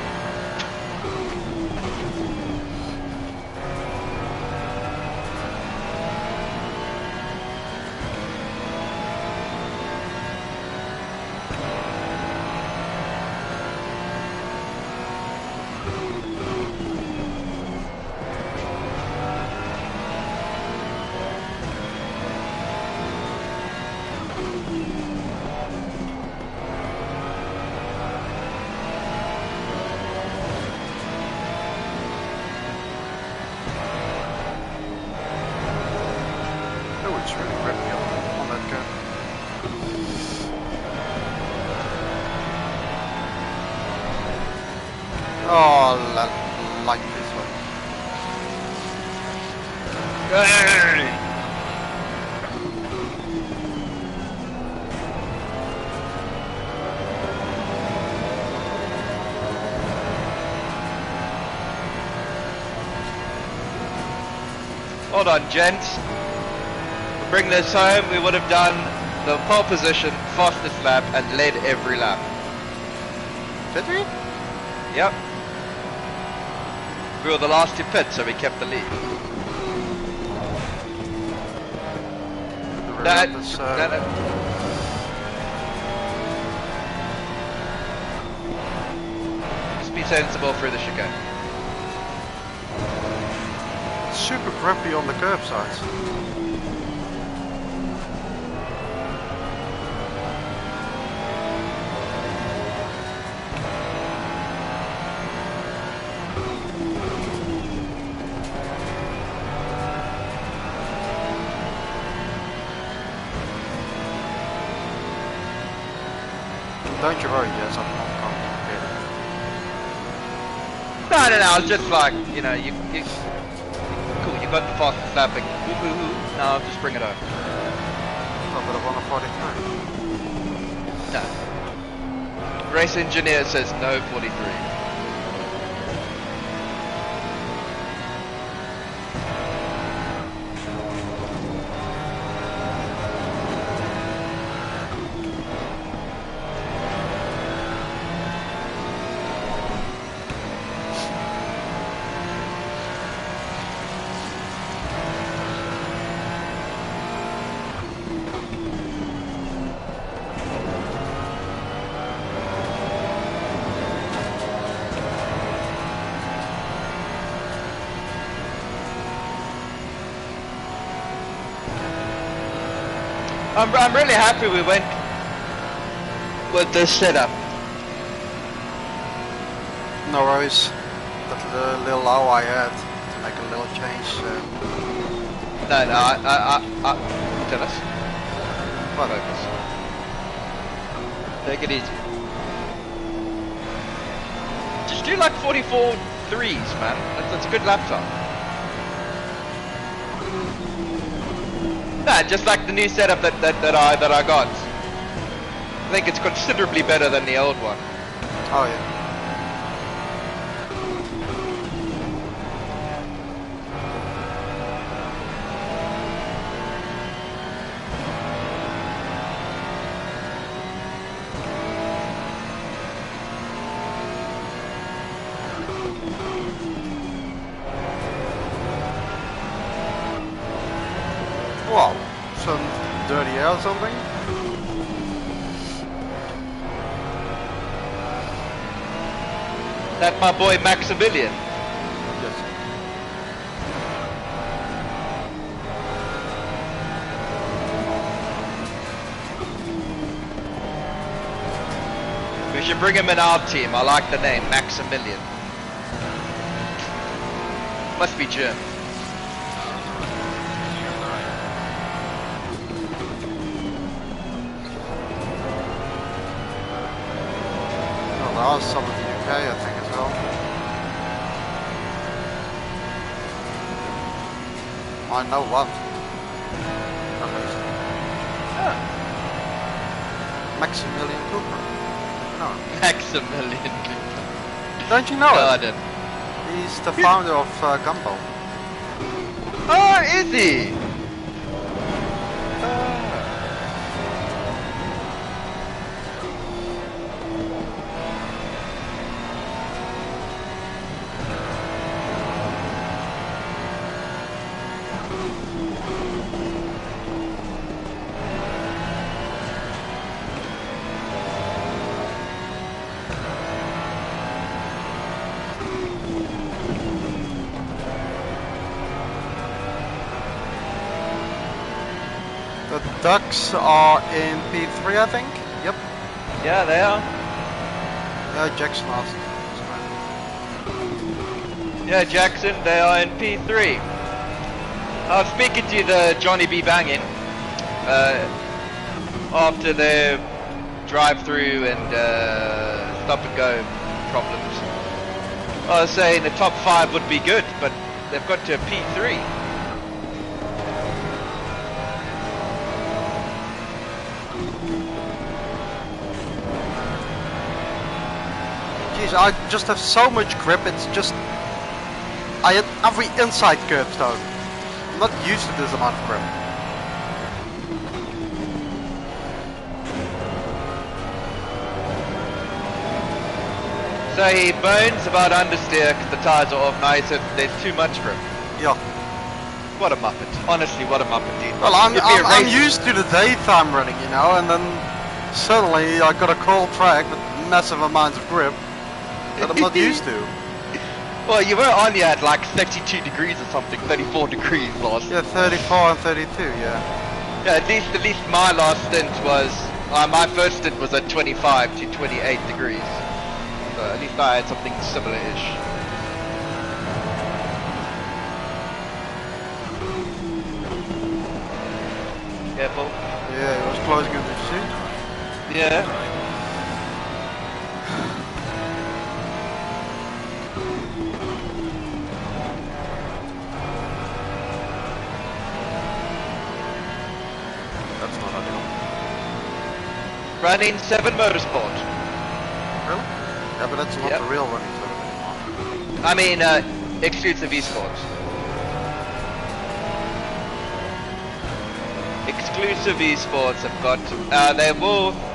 [SPEAKER 2] Oh, like this one.
[SPEAKER 3] Hey! Hold on, gents. To bring this home, we would have done the pole position, fastest lap, and led every lap.
[SPEAKER 2] Did we?
[SPEAKER 3] Yep. We were the last to pit, so we kept the lead.
[SPEAKER 2] That,
[SPEAKER 3] Just be sensible through the chicane.
[SPEAKER 2] super grumpy on the curbsides. Don't you worry, yes, I'm not complicated.
[SPEAKER 3] No, I was just like, you know, you cool, you got the fastest lap, like, woo-hoo-hoo, now just bring it over.
[SPEAKER 2] I would have won a 43.
[SPEAKER 3] No. Race engineer says no 43. I'm really happy we went with this setup.
[SPEAKER 2] No worries. That little hour I had to make a little change.
[SPEAKER 3] No, tell us.
[SPEAKER 2] What?
[SPEAKER 3] Focus. Take it easy. Just do like 44 threes, man. That's a good lap time. Nah, just like the new setup that I got. I think it's considerably better than the old one.
[SPEAKER 2] Oh yeah. Wow, some dirty air or something?
[SPEAKER 3] That my boy Maximilian.
[SPEAKER 2] Yes.
[SPEAKER 3] We should bring him in our team. I like the name, Maximilian. Must be German.
[SPEAKER 2] Oh, there are some in the UK, I think, as well. I know one. At least. Maximilian Cooper. No.
[SPEAKER 3] Maximilian.
[SPEAKER 2] Don't you know
[SPEAKER 3] No, I
[SPEAKER 2] it?
[SPEAKER 3] didn't.
[SPEAKER 2] He's the founder of Gumball.
[SPEAKER 3] Oh, is he?
[SPEAKER 2] The Ducks are in P3, I think. Yep.
[SPEAKER 3] Yeah, they are.
[SPEAKER 2] Jackson asked.
[SPEAKER 3] Yeah, Jackson, they are in P3. I was speaking to the Johnny B. Bangin after their drive-through and stop-and-go problems. I was saying the top 5 would be good, but they've got to P3.
[SPEAKER 2] Jeez, I just have so much grip, it's just... I hit every inside curb stone. I'm not used to this amount of grip.
[SPEAKER 3] So he bones about understeer because the tyres are off. Now he said there's too much grip.
[SPEAKER 2] Yeah.
[SPEAKER 3] What a muppet. Honestly, what a muppet, dude.
[SPEAKER 2] Well, I'm
[SPEAKER 3] You'd be a racist.
[SPEAKER 2] used to the daytime running, you know, and then suddenly I got a cold track with massive amounts of grip that I'm not used to.
[SPEAKER 3] Well, you were only at like 32 degrees or something, 34 degrees last.
[SPEAKER 2] Yeah, 34 and 32, yeah.
[SPEAKER 3] Yeah, at least my last stint was, my first stint was at 25 to 28 degrees. So at least I had something similar-ish. Careful.
[SPEAKER 2] Yeah, it was closing in the seat.
[SPEAKER 3] Yeah.
[SPEAKER 2] That's not ideal.
[SPEAKER 3] Running 7 Motorsport.
[SPEAKER 2] Really? Yeah, but that's not
[SPEAKER 3] Yep.
[SPEAKER 2] the real running setup anymore.
[SPEAKER 3] I mean, exclusive esports. Exclusive esports have got,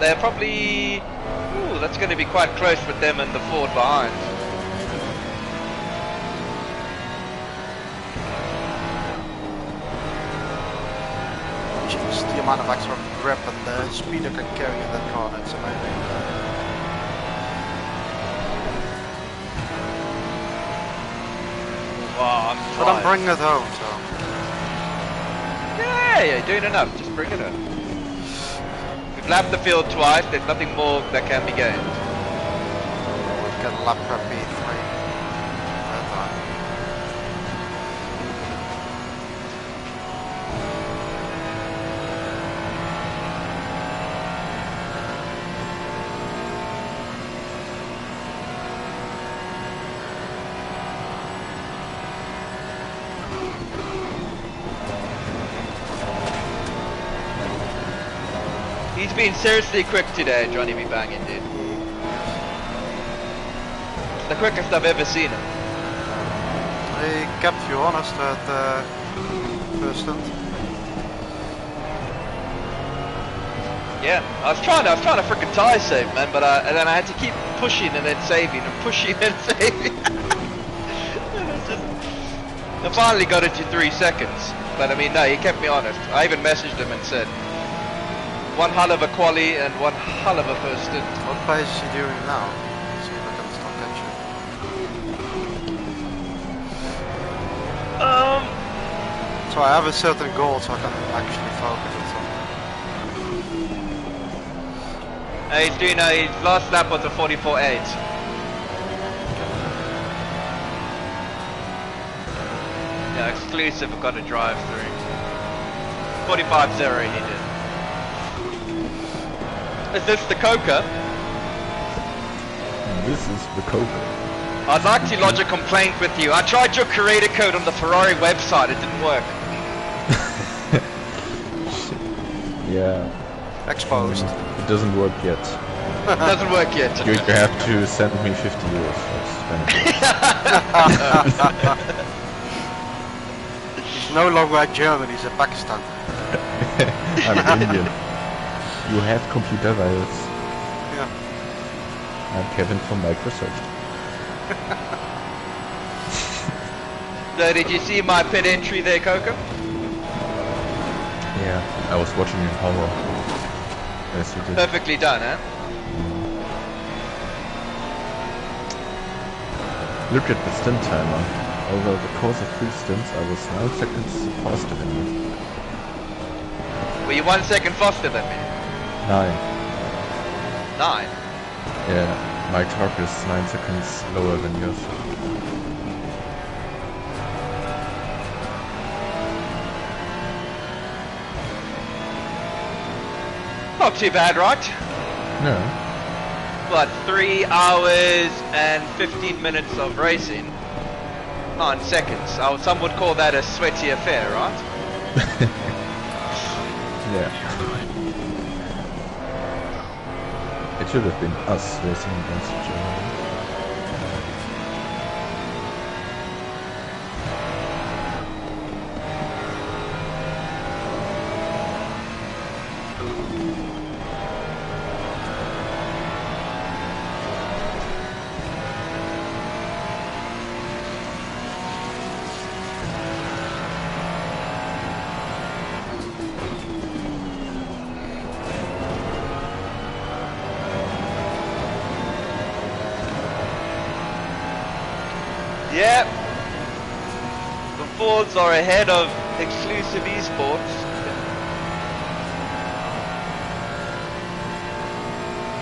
[SPEAKER 3] they're probably, ooh, that's going to be quite close with them and the Ford behind.
[SPEAKER 2] Jeez, the amount of extra grip and the speed I can carry in that car, that's amazing.
[SPEAKER 3] Wow,
[SPEAKER 2] But I'm bringing it home, so.
[SPEAKER 3] Yeah, you're doing enough. Just bring it up. We've lapped the field twice. There's nothing more that can be gained.
[SPEAKER 2] We've got a lap per P3. That time.
[SPEAKER 3] He's been seriously quick today, Johnny B. Bangin, dude. The quickest I've ever seen him.
[SPEAKER 2] He kept you honest at first stint.
[SPEAKER 3] Yeah, I was trying to freaking tire save, man, but and then I had to keep pushing and then saving and pushing and saving. I finally got it to 3 seconds, but I mean, no, he kept me honest. I even messaged him and said, one hell of a quali and one hell of a first stint.
[SPEAKER 2] What pace is he doing now? Let's see if I can stop catching. So I have a certain goal, so I can actually focus on something.
[SPEAKER 3] He's doing his last lap was a 44.8. Yeah, exclusive, I've got to drive through. 45.0 he did. Is this the Coca?
[SPEAKER 1] This is the Coca.
[SPEAKER 3] I'd like to lodge a complaint with you. I tried your creator code on the Ferrari website, it didn't work.
[SPEAKER 1] Yeah.
[SPEAKER 2] Exposed.
[SPEAKER 1] It doesn't work yet.
[SPEAKER 3] Doesn't work yet.
[SPEAKER 1] You have to send me 50 euros first.
[SPEAKER 2] He's no longer at Germany, he's at Pakistan.
[SPEAKER 1] I'm Indian. You have computer virus.
[SPEAKER 2] Yeah.
[SPEAKER 1] I'm Kevin from Microsoft.
[SPEAKER 3] So did you see my pit entry there, Coco?
[SPEAKER 1] Yeah, I was watching in horror. Yes, you did.
[SPEAKER 3] Perfectly done, huh?
[SPEAKER 1] Look at the stint timer. Over the course of 3 stints, I was 9 seconds faster than you.
[SPEAKER 3] Were you 1 second faster than me?
[SPEAKER 1] 9.
[SPEAKER 3] 9?
[SPEAKER 1] Yeah, my torque is 9 seconds lower than yours.
[SPEAKER 3] Not too bad, right?
[SPEAKER 1] No.
[SPEAKER 3] What, 3 hours and 15 minutes of racing? 9 seconds. Oh, some would call that a sweaty affair, right?
[SPEAKER 1] Yeah. It should have been us racing against each other.
[SPEAKER 3] Yep. The Fords are ahead of exclusive esports.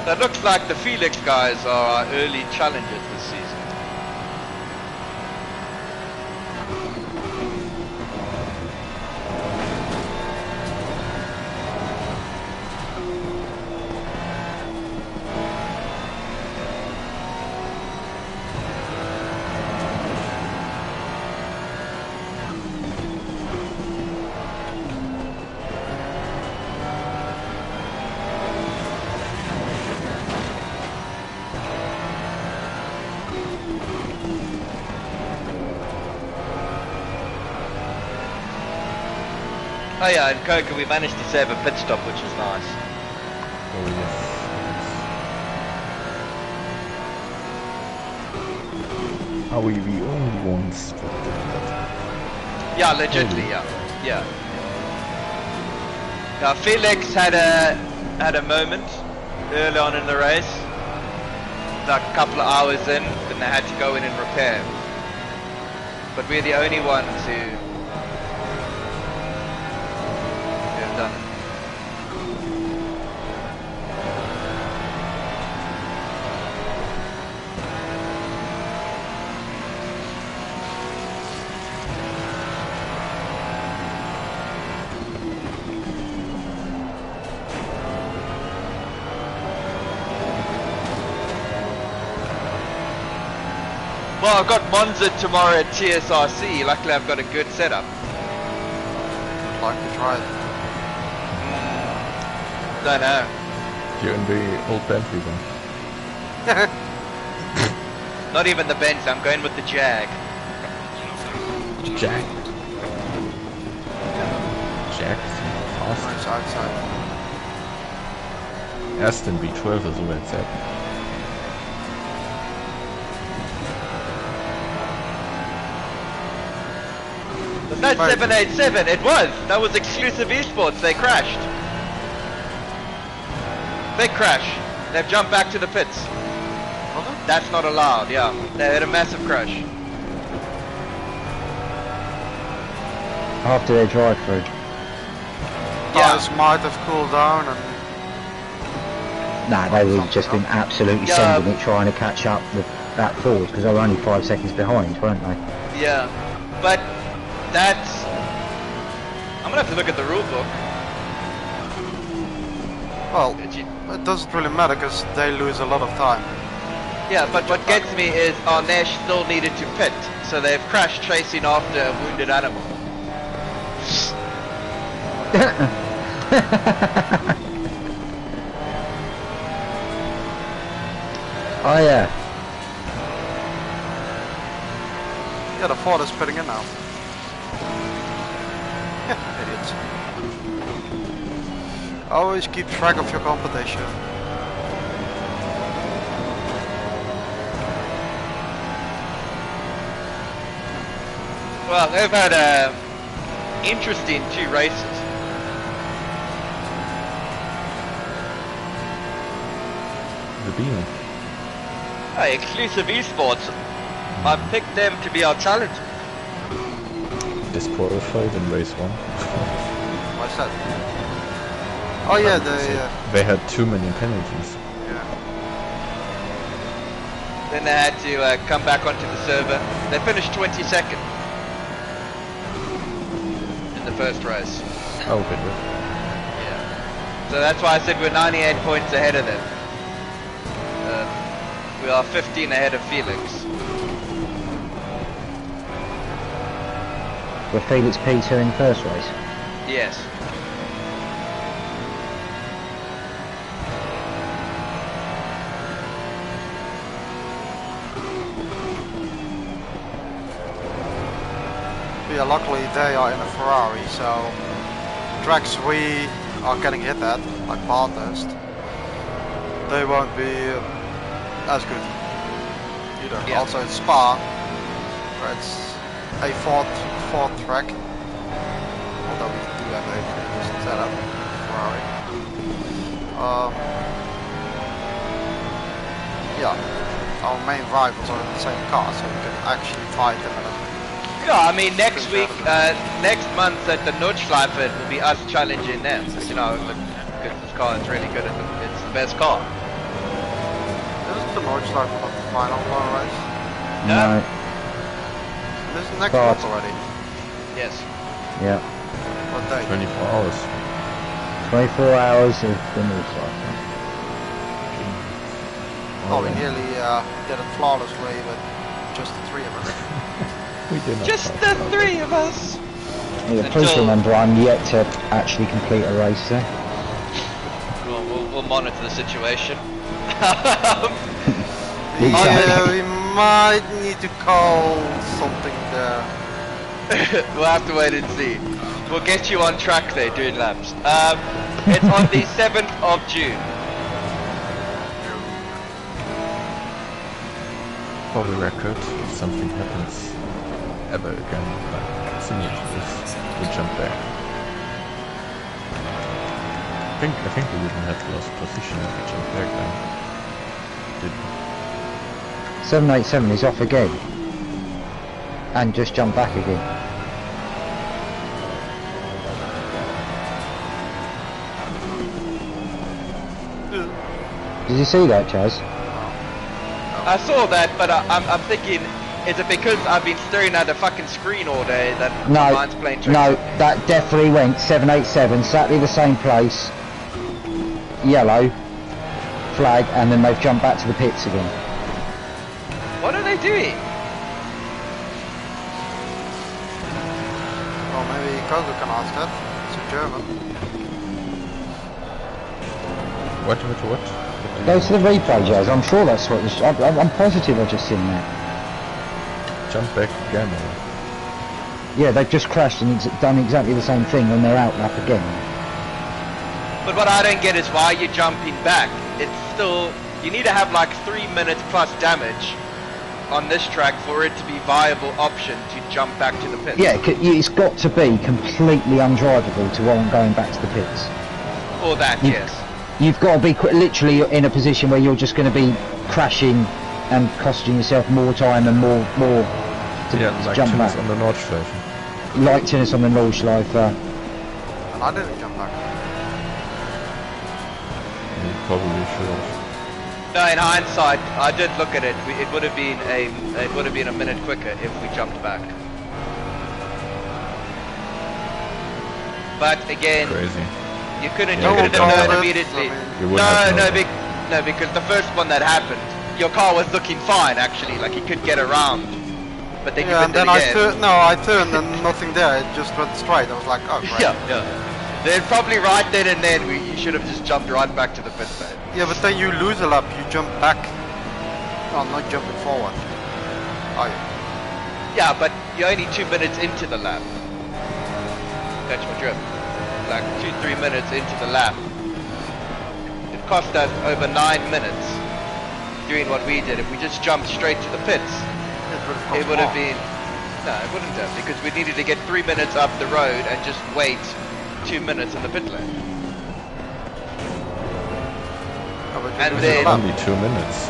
[SPEAKER 3] That looks like the Felix guys are our early challengers this season. Oh yeah, and Coca, we managed to save a pit stop, which was nice.
[SPEAKER 1] Oh yes. Are we the only ones that did that?
[SPEAKER 3] Yeah, legitly, yeah. Yeah. Now Felix had a moment early on in the race, like a couple of hours in, then they had to go in and repair. But we're the only ones who have done it. Well, I've got Monza tomorrow at TSRC. Luckily, I've got a good setup.
[SPEAKER 2] I'd like to try it.
[SPEAKER 3] Don't know.
[SPEAKER 1] You're in the old Bentley then.
[SPEAKER 3] Not even the Benz. I'm going with the Jag.
[SPEAKER 1] Jack. Jack's fast.
[SPEAKER 2] Nice outside.
[SPEAKER 1] Aston B12 is where it's at.
[SPEAKER 3] Was that 787? It was. That was exclusive esports. They crashed. Big crash. They've jumped back to the pits. That's not allowed. Yeah, they had a massive crash.
[SPEAKER 4] After their drive-through.
[SPEAKER 2] Tires might have cooled down and
[SPEAKER 4] Nah, they would have just been absolutely
[SPEAKER 3] Yeah.
[SPEAKER 4] sending it, trying to catch up with that Ford, because they were only 5 seconds behind, weren't they?
[SPEAKER 3] Yeah, but that's. I'm gonna have to look at the rule book.
[SPEAKER 2] well,
[SPEAKER 3] Did you-
[SPEAKER 2] it doesn't really matter because they lose a lot of time.
[SPEAKER 3] Yeah, but what gets me is Arnesh still needed to pit, so they've crashed chasing after a wounded animal.
[SPEAKER 4] Oh yeah.
[SPEAKER 2] Yeah, the Ford is pitting in now. Idiots. Always keep track of your competition.
[SPEAKER 3] Well, they've had interesting 2 races.
[SPEAKER 1] The Beamer.
[SPEAKER 3] Hey, Exclusive Esports, I picked them to be our challenger.
[SPEAKER 1] Disqualified in race 1.
[SPEAKER 2] What's that? Oh yeah,
[SPEAKER 1] They had too many penalties.
[SPEAKER 2] yeah.
[SPEAKER 3] Then they had to come back onto the server. They finished 22nd in the first race.
[SPEAKER 1] Oh, good.
[SPEAKER 3] Yeah. So that's why I said we're 98 points ahead of them. We are 15 ahead of Felix.
[SPEAKER 4] Were Felix P2 in the first race?
[SPEAKER 3] Yes.
[SPEAKER 2] Yeah, luckily they are in a Ferrari, so tracks we are getting hit at, like Bathurst, they won't be as good either.
[SPEAKER 3] Yeah.
[SPEAKER 2] Also in Spa, where it's a fourth track, although we do have a previous setup, Ferrari. Yeah, our main rivals are in the same car, so we can actually fight them in a
[SPEAKER 3] Yeah, I mean next week, next month at the Nordschleife it will be us challenging them. You know, because this car is really good. It's the best car.
[SPEAKER 2] Isn't the Nordschleife not the final one race?
[SPEAKER 4] No.
[SPEAKER 2] This is next
[SPEAKER 4] God.
[SPEAKER 2] month already.
[SPEAKER 3] Yes.
[SPEAKER 4] Yeah.
[SPEAKER 2] What day?
[SPEAKER 1] 24 hours.
[SPEAKER 4] 24 hours of the North Side.
[SPEAKER 2] Oh, we nearly did it flawlessly with just the 3 of us.
[SPEAKER 1] We did not
[SPEAKER 3] Just
[SPEAKER 1] fight.
[SPEAKER 3] the 3 of us.
[SPEAKER 4] Yeah, please
[SPEAKER 3] Until-
[SPEAKER 4] remember I'm yet to actually complete a race there.
[SPEAKER 3] We'll monitor the situation.
[SPEAKER 2] Yeah, we might need to call something there.
[SPEAKER 3] We'll have to wait and see. We'll get you on track there doing laps. It's on the 7th of June.
[SPEAKER 1] For the record, if something happens ever again, like similar to this, we jump back. I think we even had lost position if we jumped back then. Did we?
[SPEAKER 4] 787 is off again. And just jump back again. Did you see that, Chaz?
[SPEAKER 3] I saw that, but I'm thinking, is it because I've been staring at the fucking screen all day that my
[SPEAKER 4] No,
[SPEAKER 3] mind's playing tricks?
[SPEAKER 4] no, that definitely went 787, exactly the same place, yellow, flag, and then they've jumped back to the pits again.
[SPEAKER 3] What are they doing?
[SPEAKER 2] Well, maybe Coco can ask that. It's a German.
[SPEAKER 1] What?
[SPEAKER 4] Go to the replay, Jazz, I'm sure that's what was, I'm positive I've just seen that.
[SPEAKER 1] Jump back again or...
[SPEAKER 4] Yeah, they've just crashed and done exactly the same thing when they're out lap again.
[SPEAKER 3] But what I don't get is why you're jumping back. It's still, you need to have like 3 minutes plus damage on this track for it to be viable option to jump back to the pits.
[SPEAKER 4] Yeah, it's got to be completely undrivable to warrant going back to the pits.
[SPEAKER 3] Or that, yes.
[SPEAKER 4] You've got to be literally in a position where you're just going to be crashing and costing yourself more time and more to
[SPEAKER 1] like
[SPEAKER 4] jump
[SPEAKER 1] tennis
[SPEAKER 4] back.
[SPEAKER 1] on the Nordschleife.
[SPEAKER 4] Like tennis on the Nordschleife.
[SPEAKER 2] And I didn't jump back.
[SPEAKER 1] You probably should.
[SPEAKER 3] No, in hindsight, I did look at it. It would have been a minute quicker if we jumped back. But again,
[SPEAKER 1] Crazy.
[SPEAKER 3] you couldn't
[SPEAKER 1] Yeah,
[SPEAKER 3] have
[SPEAKER 1] you
[SPEAKER 3] done
[SPEAKER 1] wouldn't
[SPEAKER 3] it
[SPEAKER 2] have
[SPEAKER 3] immediately.
[SPEAKER 2] known.
[SPEAKER 1] You wouldn't have known.
[SPEAKER 3] No, because the first one that happened, your car was looking fine actually, like you could get around. But then
[SPEAKER 2] Yeah,
[SPEAKER 3] you
[SPEAKER 2] and then
[SPEAKER 3] it again.
[SPEAKER 2] I turned and nothing there. It just went straight. I was like, oh, great.
[SPEAKER 3] Yeah. Then probably right then and then you should have just jumped right back to the pit lane.
[SPEAKER 2] Yeah, but then you lose a lap. You jump back. Oh, not jumping forward. Are you?
[SPEAKER 3] Yeah, but you're only 2 minutes into the lap. Catch my drift. Like 2-3 minutes into the lap. It cost us over 9 minutes doing what we did. If we just jumped straight to the pits, it would have been... No, it wouldn't have, because we needed to get 3 minutes up the road and just wait 2 minutes in the pit lane. And then...
[SPEAKER 1] Only 2 minutes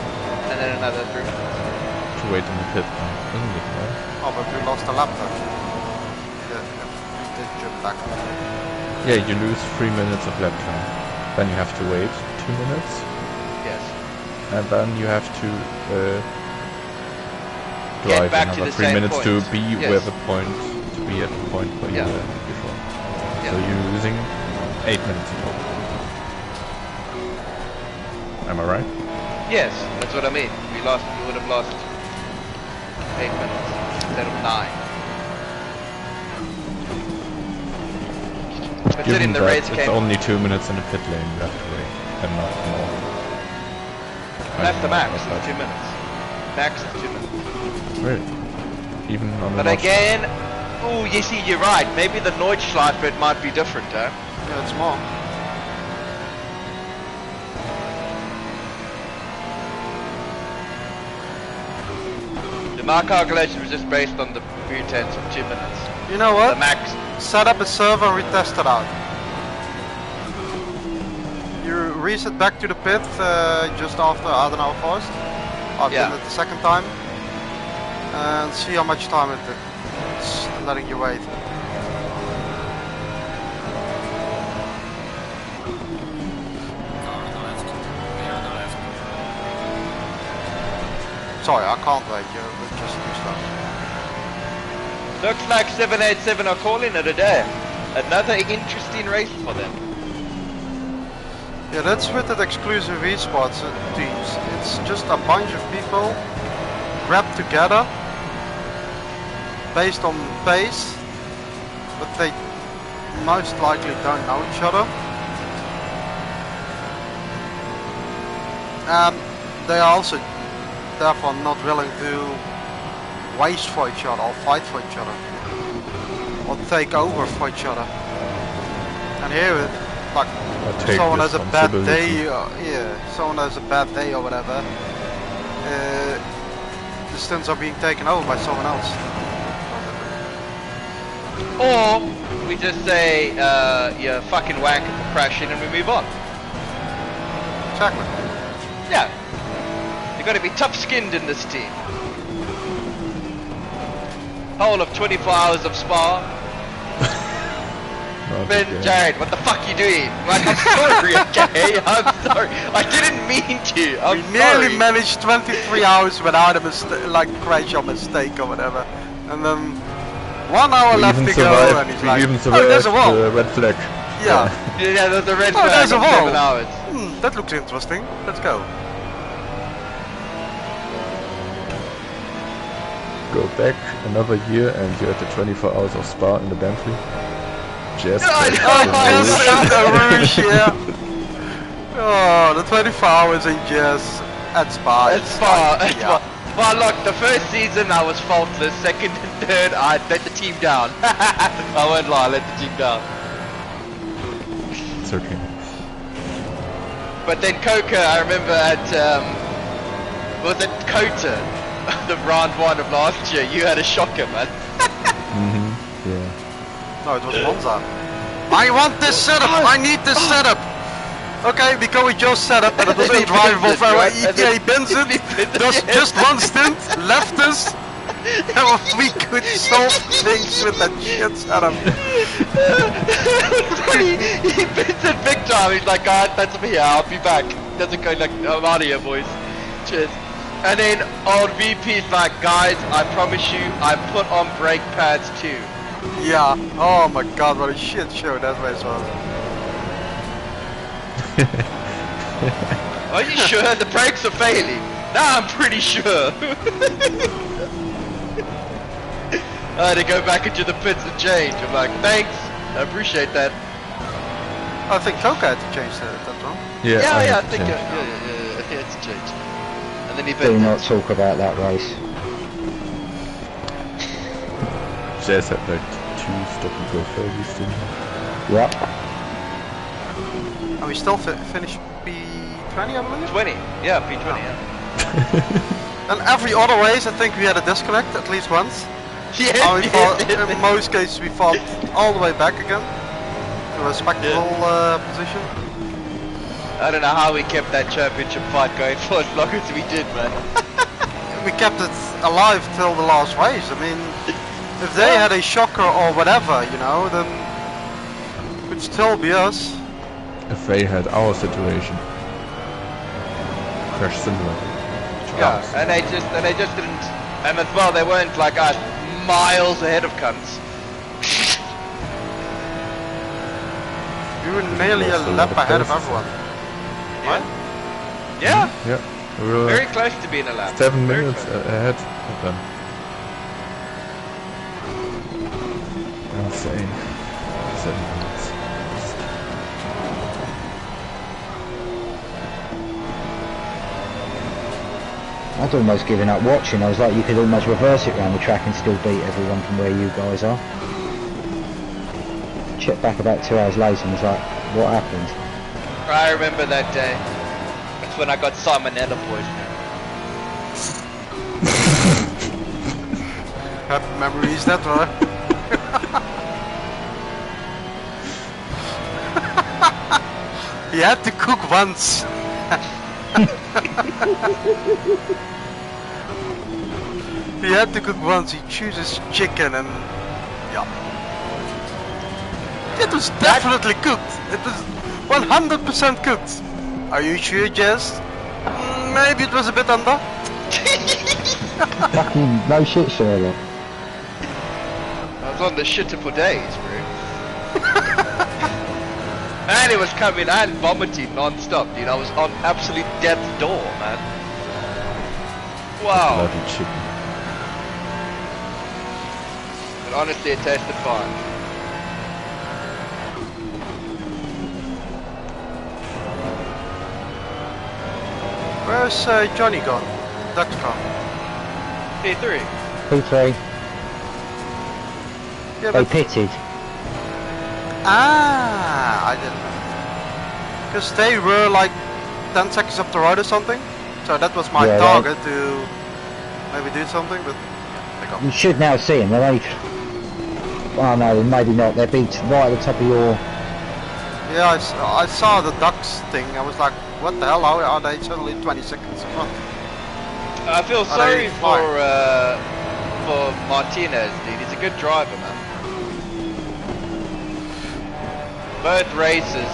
[SPEAKER 3] And then another 3 minutes.
[SPEAKER 1] to wait in the pit, isn't it? Right?
[SPEAKER 2] Oh, but we lost a lap then. Yeah, we did jump back.
[SPEAKER 1] Yeah, you lose 3 minutes of lap time. Then you have to wait 2 minutes,
[SPEAKER 3] Yes.
[SPEAKER 1] and then you have to drive
[SPEAKER 3] back to
[SPEAKER 1] another
[SPEAKER 3] the
[SPEAKER 1] 3
[SPEAKER 3] same
[SPEAKER 1] minutes
[SPEAKER 3] point.
[SPEAKER 1] to be
[SPEAKER 3] Yes.
[SPEAKER 1] where the point to be at the point where
[SPEAKER 3] Yeah.
[SPEAKER 1] you were before.
[SPEAKER 3] Yeah.
[SPEAKER 1] So you're losing 8 minutes in total. Am I right?
[SPEAKER 3] Yes, that's what I mean. We would have lost 8 minutes instead of 9. Considering the
[SPEAKER 1] that
[SPEAKER 3] race
[SPEAKER 1] it's
[SPEAKER 3] came...
[SPEAKER 1] only 2 minutes in the pit lane you have to wait, and not more.
[SPEAKER 3] That's the max,
[SPEAKER 1] That's
[SPEAKER 3] is 2 minutes. Max is 2 minutes.
[SPEAKER 1] Really? Even on the
[SPEAKER 3] But again... Oh, you see, you're right. Maybe the Nordschleife it might be different, huh?
[SPEAKER 2] Yeah, it's more.
[SPEAKER 3] My calculation was just based on the pretense of 2 minutes.
[SPEAKER 2] You know
[SPEAKER 3] The
[SPEAKER 2] what?
[SPEAKER 3] max...
[SPEAKER 2] Set up a server and retest it out. You reset back to the pit just after, I don't know, first. I've
[SPEAKER 3] Yeah.
[SPEAKER 2] done it the second time. And see how much time it's letting you wait.
[SPEAKER 5] Car on the left. Me on the left.
[SPEAKER 2] Sorry, I can't wait. You're just too slow.
[SPEAKER 3] Looks like 787 are calling it a day. Another interesting race for them.
[SPEAKER 2] Yeah, that's with the exclusive esports teams. It's just a bunch of people wrapped together based on pace, but they most likely don't know each other. They are also therefore not willing to waste for each other or fight for each other or take over for each other. And here, like,
[SPEAKER 1] take
[SPEAKER 2] someone has a bad
[SPEAKER 1] responsibility.
[SPEAKER 2] day, someone has a bad day or whatever, the stunts are being taken over by someone else.
[SPEAKER 3] Or we just say, you're fucking wanker for crashing and we move on.
[SPEAKER 2] Exactly.
[SPEAKER 3] Yeah. You gotta be tough skinned in this team. Whole of 24 hours of spa.
[SPEAKER 1] Not
[SPEAKER 3] Ben,
[SPEAKER 1] again.
[SPEAKER 3] Jared, what the fuck you doing? Like, I'm sorry, okay? I'm sorry. I didn't mean to. I'm
[SPEAKER 2] We nearly
[SPEAKER 3] sorry.
[SPEAKER 2] managed 23 hours without a like crash or mistake or whatever, and then 1 hour
[SPEAKER 1] We
[SPEAKER 2] left
[SPEAKER 1] even
[SPEAKER 2] to go,
[SPEAKER 1] survived,
[SPEAKER 2] and he's
[SPEAKER 1] we
[SPEAKER 2] like,
[SPEAKER 1] even
[SPEAKER 2] oh, there's
[SPEAKER 1] survived
[SPEAKER 2] a wall.
[SPEAKER 1] the red flag.
[SPEAKER 2] Yeah.
[SPEAKER 3] Yeah, there's a red
[SPEAKER 2] Oh,
[SPEAKER 3] flag
[SPEAKER 2] there's a
[SPEAKER 3] of
[SPEAKER 2] wall.
[SPEAKER 3] 7 hours.
[SPEAKER 2] That looks interesting. Let's go.
[SPEAKER 1] Go back another year and you're at the 24 hours of Spa in the Bentley. Just
[SPEAKER 3] I
[SPEAKER 1] like
[SPEAKER 3] know,
[SPEAKER 1] the
[SPEAKER 3] I
[SPEAKER 1] Rouge.
[SPEAKER 2] The Rouge, yeah. Oh, the 24 hours in Jazz at Spa.
[SPEAKER 3] It's far, it's
[SPEAKER 2] yeah.
[SPEAKER 3] far. Well, look, the first season I was faultless. Second and third, I let the team down. I won't lie, I let the team down.
[SPEAKER 1] It's okay.
[SPEAKER 3] But then Coca, I remember at, was it Kota? The round 1 of last year, you had a shocker, man.
[SPEAKER 1] Yeah.
[SPEAKER 2] No, it was Monza. I want this setup. I need this setup. Okay, because we just set up and it was
[SPEAKER 3] He
[SPEAKER 2] undrivable
[SPEAKER 3] bends it,
[SPEAKER 2] for
[SPEAKER 3] right?
[SPEAKER 2] yeah, he bends it. Does just one stint, left us. And we could solve things with that shit setup.
[SPEAKER 3] He bends it big time. He's like, God, that's me. I'll be back. Doesn't go like, I'm out of here, boys. Cheers. And then old VP's like, guys, I promise you, I put on brake pads too.
[SPEAKER 2] Yeah. Oh my god, what a shit show that race was.
[SPEAKER 3] Are you sure the brakes are failing? Nah, I'm pretty sure. I had to go back into the pits and change. I'm like, thanks, I appreciate that.
[SPEAKER 2] I think Coca had to change that one.
[SPEAKER 1] Yeah,
[SPEAKER 3] Yeah, I
[SPEAKER 1] had to
[SPEAKER 3] think
[SPEAKER 1] change.
[SPEAKER 3] it's changed. And then he
[SPEAKER 4] Do
[SPEAKER 3] bit
[SPEAKER 4] not talk about that race.
[SPEAKER 1] Jazz had like 2 stop and go failures, didn't he?
[SPEAKER 4] Yep.
[SPEAKER 2] And we still finished P20, I believe?
[SPEAKER 3] 20. Yeah, P20, yeah.
[SPEAKER 2] And every other race, I think we had a disconnect at least once.
[SPEAKER 3] Yes,
[SPEAKER 2] And we fought, in most cases, we fought all the way back again to a respectable position.
[SPEAKER 3] I don't know how we kept that championship fight going for as long as we did, man.
[SPEAKER 2] We kept it alive till the last race. I mean, if they had a shocker or whatever, you know, then it would still be us.
[SPEAKER 1] If they had our situation. Crash simulator.
[SPEAKER 3] Yeah, and they just didn't, and as well, they weren't like us miles ahead of cunts.
[SPEAKER 2] We were nearly a lap ahead of everyone.
[SPEAKER 3] Yeah. Yeah.
[SPEAKER 1] Yeah. We were
[SPEAKER 3] Very close to being a lap.
[SPEAKER 1] 7
[SPEAKER 3] Very
[SPEAKER 1] minutes
[SPEAKER 3] close.
[SPEAKER 1] ahead of them. Insane. 7 minutes.
[SPEAKER 4] I'd almost given up watching. I was like, you could almost reverse it around the track and still beat everyone from where you guys are. Checked back about 2 hours later and was like, what happened?
[SPEAKER 3] I remember that day. That's when I got salmonella poisoning.
[SPEAKER 2] Happy memories, that right? He had to cook once. He had to cook once. He chooses chicken and yeah. It was definitely cooked. It was 100% cooked. Are you sure, Jess? Maybe it was a bit under.
[SPEAKER 4] Fucking no shit, Sherlock.
[SPEAKER 3] I was on the shitter for days, bro. And it was coming and vomiting non-stop, dude. I was on absolute death's door, man. Wow.
[SPEAKER 1] Bloody chicken.
[SPEAKER 3] But honestly, it tasted fine.
[SPEAKER 2] Where's Johnny gone? Duck's gone.
[SPEAKER 3] P3.
[SPEAKER 4] P3,
[SPEAKER 2] Yeah,
[SPEAKER 4] they
[SPEAKER 2] but
[SPEAKER 4] pitted.
[SPEAKER 2] I didn't know. Because they were like 10 seconds up the road or something. So that was my
[SPEAKER 4] Yeah,
[SPEAKER 2] target to maybe do something, but they got
[SPEAKER 4] You should now see them. They're only... Oh no, maybe not. They're beat right at the top of your...
[SPEAKER 2] Yeah, I saw the ducks thing. I was like, what the hell? How are they suddenly 20 seconds in front?
[SPEAKER 3] I feel
[SPEAKER 2] Are
[SPEAKER 3] sorry
[SPEAKER 2] they
[SPEAKER 3] for Martinez, dude. He's a good driver, man. Both races.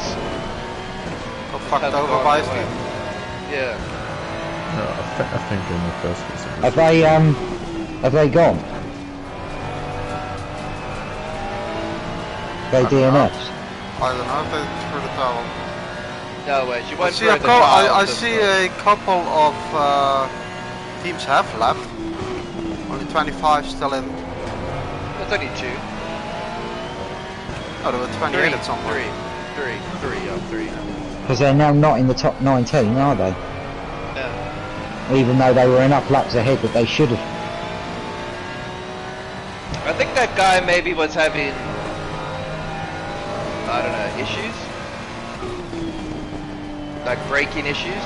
[SPEAKER 2] Got fucked
[SPEAKER 3] hasn't
[SPEAKER 2] over
[SPEAKER 3] gone
[SPEAKER 2] by
[SPEAKER 3] their
[SPEAKER 2] his
[SPEAKER 3] way.
[SPEAKER 2] team.
[SPEAKER 3] Yeah.
[SPEAKER 1] No, I think in the first race it was.
[SPEAKER 4] Have they gone? They
[SPEAKER 2] I don't know.
[SPEAKER 4] DNF'd?
[SPEAKER 2] I don't know if they threw the towel.
[SPEAKER 3] No way. She
[SPEAKER 2] I
[SPEAKER 3] went
[SPEAKER 2] see,
[SPEAKER 3] through
[SPEAKER 2] a,
[SPEAKER 3] the
[SPEAKER 2] I
[SPEAKER 3] tiles
[SPEAKER 2] see
[SPEAKER 3] and
[SPEAKER 2] a couple of teams have left. Only 25 still in.
[SPEAKER 3] That's only 2.
[SPEAKER 2] Oh, there were 28 at some point.
[SPEAKER 3] 3.
[SPEAKER 4] Because they're now not in the top 19, are they?
[SPEAKER 3] No.
[SPEAKER 4] Even though they were enough laps ahead that they should have.
[SPEAKER 3] I think that guy maybe was having, I don't know, issues? Like braking issues?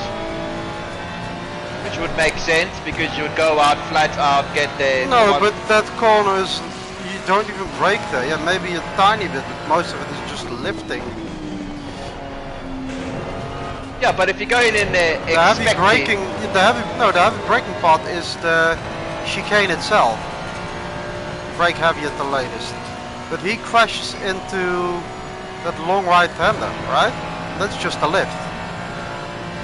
[SPEAKER 3] Which would make sense because you would go out flat out, get there.
[SPEAKER 2] No, but that corner is, you don't even brake there. Yeah, maybe a tiny bit, but most of it is just lifting.
[SPEAKER 3] Yeah, but if you're going in there
[SPEAKER 2] The heavy
[SPEAKER 3] expecting...
[SPEAKER 2] braking, the heavy braking part is the chicane itself. Brake heavy at the latest. But he crashes into that long right-hander, right? That's just a lift.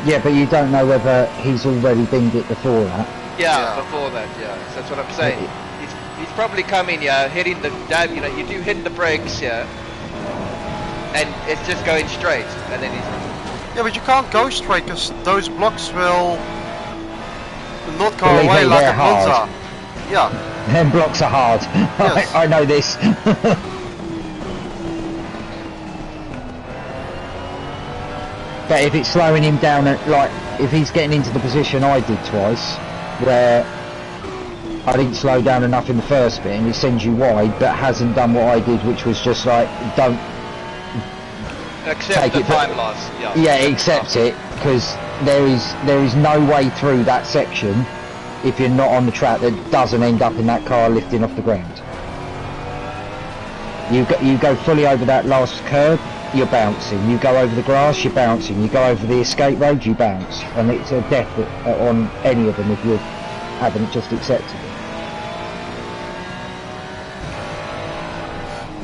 [SPEAKER 4] Yeah, but you don't know whether he's already binged it before that.
[SPEAKER 3] Yeah, before that, yeah. So that's what I'm saying. He's probably coming, yeah, hitting the, you know, you do hit the brakes, yeah. And it's just going straight, and then he's...
[SPEAKER 2] Yeah, but you can't go straight because those blocks will not go
[SPEAKER 4] Believe
[SPEAKER 2] away
[SPEAKER 4] me,
[SPEAKER 2] like
[SPEAKER 4] they're
[SPEAKER 2] a Monza.
[SPEAKER 4] hard.
[SPEAKER 2] Yeah.
[SPEAKER 4] Them blocks are hard.
[SPEAKER 2] Yes.
[SPEAKER 4] I know this. But if it's slowing him down, like if he's getting into the position I did twice, where I didn't slow down enough in the first bit, and it sends you wide, but hasn't done what I did, which was just like don't
[SPEAKER 3] Accept
[SPEAKER 4] take
[SPEAKER 3] the
[SPEAKER 4] it.
[SPEAKER 3] time loss. Yeah.
[SPEAKER 4] Yeah, accept it, because there is no way through that section if you're not on the track that doesn't end up in that car lifting off the ground. You go fully over that last curb, you're bouncing. You go over the grass, you're bouncing. You go over the escape road, you bounce. And it's a death on any of them if you haven't just accepted it.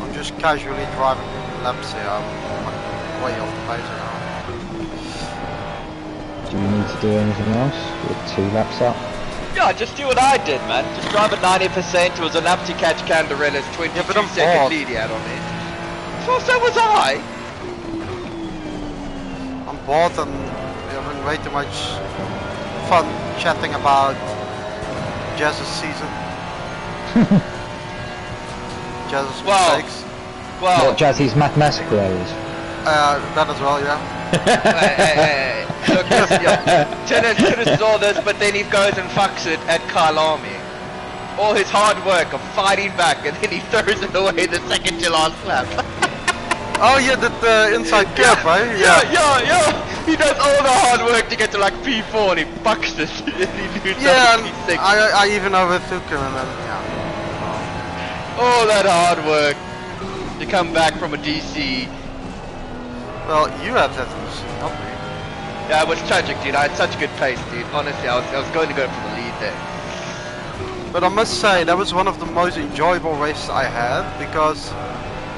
[SPEAKER 2] I'm just casually driving laps here. I'm way off the pace now.
[SPEAKER 4] Do you need to do anything else? You're 2 laps up.
[SPEAKER 3] Yeah, just do what I did, man. Just drive at 90%. It was enough to catch Candarella's 22-second lead he had on it. So was I.
[SPEAKER 2] I'm bored and we're having way too much fun chatting about Jazz's season. Jazz's mistakes.
[SPEAKER 3] Well,
[SPEAKER 4] What, Jazzy's mathematical errors?
[SPEAKER 2] That as well, yeah.
[SPEAKER 3] hey. Look, Tennis saw this, but then he goes and fucks it at Kyalami. All his hard work of fighting back, and then he throws it away the second to last lap.
[SPEAKER 2] Oh yeah, that inside curve, right?
[SPEAKER 3] Yeah. He does all the hard work to get to like P4 and he fucks it.
[SPEAKER 2] Yeah, and I even overtook him and then, yeah.
[SPEAKER 3] All that hard work to come back from a DC.
[SPEAKER 2] Well, you had that machine, not me.
[SPEAKER 3] Yeah, it was tragic, dude. I had such good pace, dude. Honestly, I was going to go for the lead there.
[SPEAKER 2] But I must say, that was one of the most enjoyable races I had, because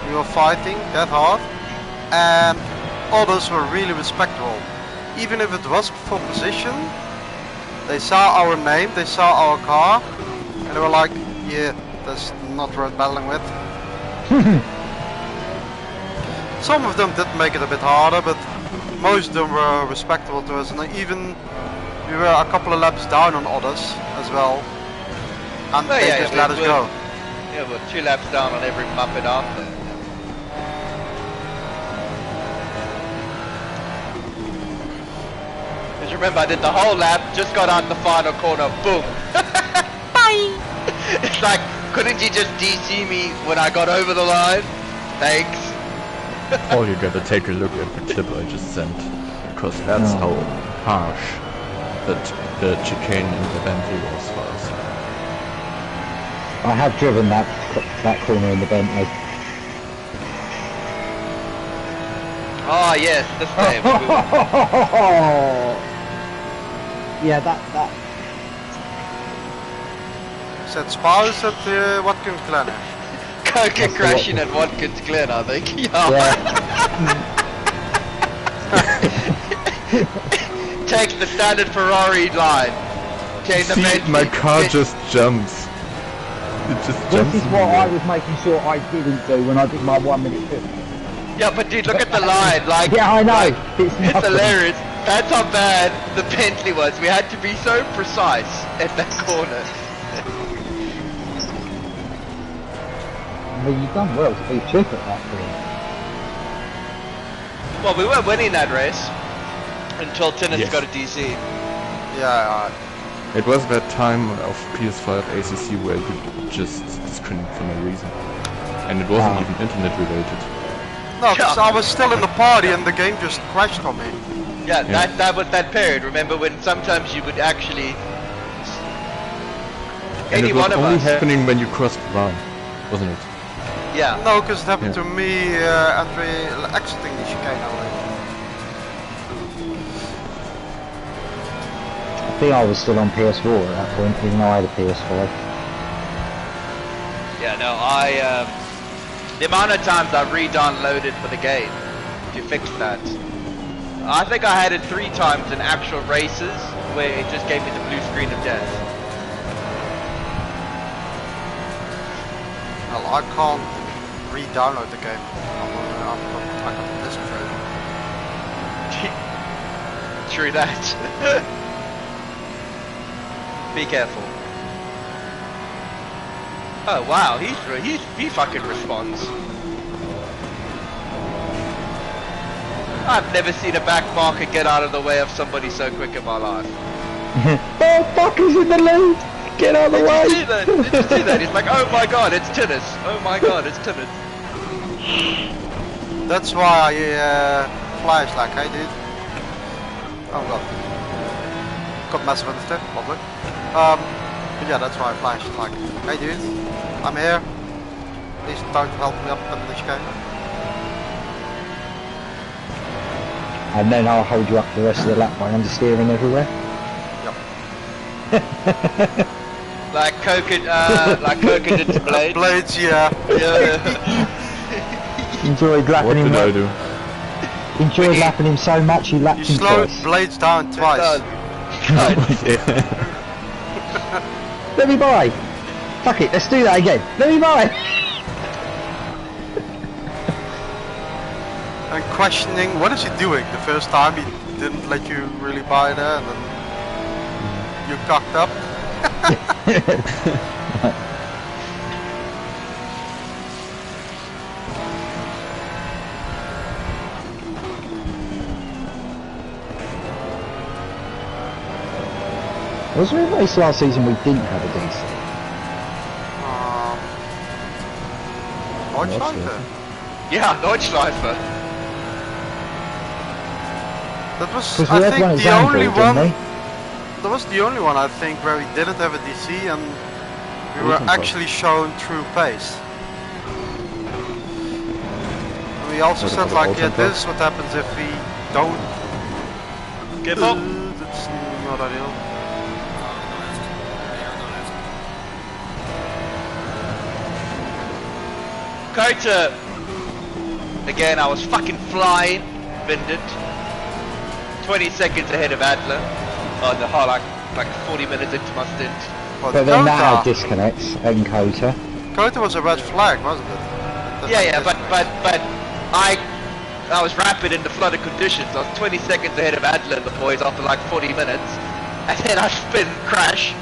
[SPEAKER 2] we were fighting that hard, and others were really respectable. Even if it was for position, they saw our name, they saw our car, and they were like, yeah, that's not worth battling with. Some of them did make it a bit harder, but most of them were respectable to us, and even we were a couple of laps down on others as well, and they just let us go.
[SPEAKER 3] Yeah, we're 2 laps down on every Muppet after. Because remember, I did the whole lap, just got out the final corner, boom! Bye! It's like, couldn't you just DC me when I got over the line? Thanks.
[SPEAKER 1] All you gotta take a look at the clip I just sent, because that's how harsh that the chicane in the Bentley was for us.
[SPEAKER 4] I have driven that corner in the Bentley.
[SPEAKER 3] Oh yes, the same.
[SPEAKER 4] Yeah, that.
[SPEAKER 2] Said spouse at Watkins Glen.
[SPEAKER 3] Coca crashing at Watkins Glen, I think.
[SPEAKER 4] Yeah.
[SPEAKER 3] Take the standard Ferrari line. Change the
[SPEAKER 1] See, my car just jumps. It just jumps.
[SPEAKER 4] This is what I was making sure I didn't do when I did my 1 minute 50.
[SPEAKER 3] Yeah, but dude, look at the line. Like,
[SPEAKER 4] Yeah, I know.
[SPEAKER 3] like,
[SPEAKER 4] It's
[SPEAKER 3] it's
[SPEAKER 4] nothing.
[SPEAKER 3] hilarious. That's how bad the Bentley was. We had to be so precise at that corner.
[SPEAKER 4] Well, you've done well to be cheap at that point.
[SPEAKER 3] Well, we weren't winning that race until Tennis
[SPEAKER 1] Yes.
[SPEAKER 3] got a DC.
[SPEAKER 2] Yeah,
[SPEAKER 1] It was that time of PS5 ACC where you just disconnect for no reason. And it wasn't even internet related.
[SPEAKER 2] no, because I was still in the party and the game just crashed on me.
[SPEAKER 3] Yeah,
[SPEAKER 1] Yeah.
[SPEAKER 3] that was that period. Remember when sometimes you would actually...
[SPEAKER 1] And
[SPEAKER 3] Any
[SPEAKER 1] it was
[SPEAKER 3] one of
[SPEAKER 1] only
[SPEAKER 3] us.
[SPEAKER 1] happening when you crossed the line, wasn't it?
[SPEAKER 3] Yeah.
[SPEAKER 2] No, because it happened
[SPEAKER 1] Yeah.
[SPEAKER 2] to me exiting the chicane already.
[SPEAKER 4] I think I was still on PS4 at that point, even though I had a PS5.
[SPEAKER 3] Yeah, no, the amount of times I re-downloaded for the game to fix that. I think I had it 3 times in actual races where it just gave me the blue screen of death.
[SPEAKER 2] Well, I can't re-download the game. I got the disc version.
[SPEAKER 3] True that. Be careful. Oh wow, he fucking responds. I've never seen a back marker get out of the way of somebody so quick in my life.
[SPEAKER 4] Oh fuck, he's in the lead! Get out of the
[SPEAKER 3] Did
[SPEAKER 4] way!
[SPEAKER 3] you see that? Did you see that? He's like, oh my god, it's tennis. Oh my god, it's tennis.
[SPEAKER 2] That's why I flash like I did. Oh god. Got massive understeer, lovely. But yeah, that's why I flashed like, hey dude, I'm here. Please don't help me up in this game.
[SPEAKER 4] And then I'll hold you up for the rest of the lap by understeering everywhere.
[SPEAKER 2] Yep.
[SPEAKER 3] Like Coca did to Blade.
[SPEAKER 2] Blades, yeah.
[SPEAKER 3] Yeah.
[SPEAKER 4] Enjoyed
[SPEAKER 1] What
[SPEAKER 4] lapping him.
[SPEAKER 1] did I do?
[SPEAKER 4] Enjoyed lapping him so much he lapped
[SPEAKER 2] You
[SPEAKER 4] him
[SPEAKER 2] slowed
[SPEAKER 4] twice.
[SPEAKER 2] Blades down twice.
[SPEAKER 4] Let me buy. Fuck it, let's do that again. Let me buy.
[SPEAKER 2] And questioning, what is he doing? The first time he didn't let you really buy there, and then you cocked up.
[SPEAKER 4] Was there a race last season we didn't have a DC?
[SPEAKER 2] Deutschland?
[SPEAKER 3] Yeah, Deutschleifer.
[SPEAKER 2] That was,
[SPEAKER 4] Because we
[SPEAKER 2] I
[SPEAKER 4] had
[SPEAKER 2] think,
[SPEAKER 4] one at
[SPEAKER 2] the only
[SPEAKER 4] Zandvoort, didn't
[SPEAKER 2] one.
[SPEAKER 4] we?
[SPEAKER 2] That was the only one I think where we didn't have a DC and we were
[SPEAKER 1] can
[SPEAKER 2] actually shown true pace. We also
[SPEAKER 1] What
[SPEAKER 2] said
[SPEAKER 1] about
[SPEAKER 2] like, yeah,
[SPEAKER 1] Ultra
[SPEAKER 2] this is what happens if we don't.
[SPEAKER 3] Give up.
[SPEAKER 2] That's not ideal.
[SPEAKER 3] Kota. Again, I was fucking flying. Binded. 20 seconds ahead of Adler. On the whole, like 40 minutes into my stint.
[SPEAKER 2] But
[SPEAKER 4] then that
[SPEAKER 2] Kota,
[SPEAKER 4] disconnects and Kota.
[SPEAKER 2] Kota was a red flag, wasn't it?
[SPEAKER 3] Yeah, but I was rapid in the flooded conditions. I was 20 seconds ahead of Adler and the boys after like 40 minutes, and then I spin crash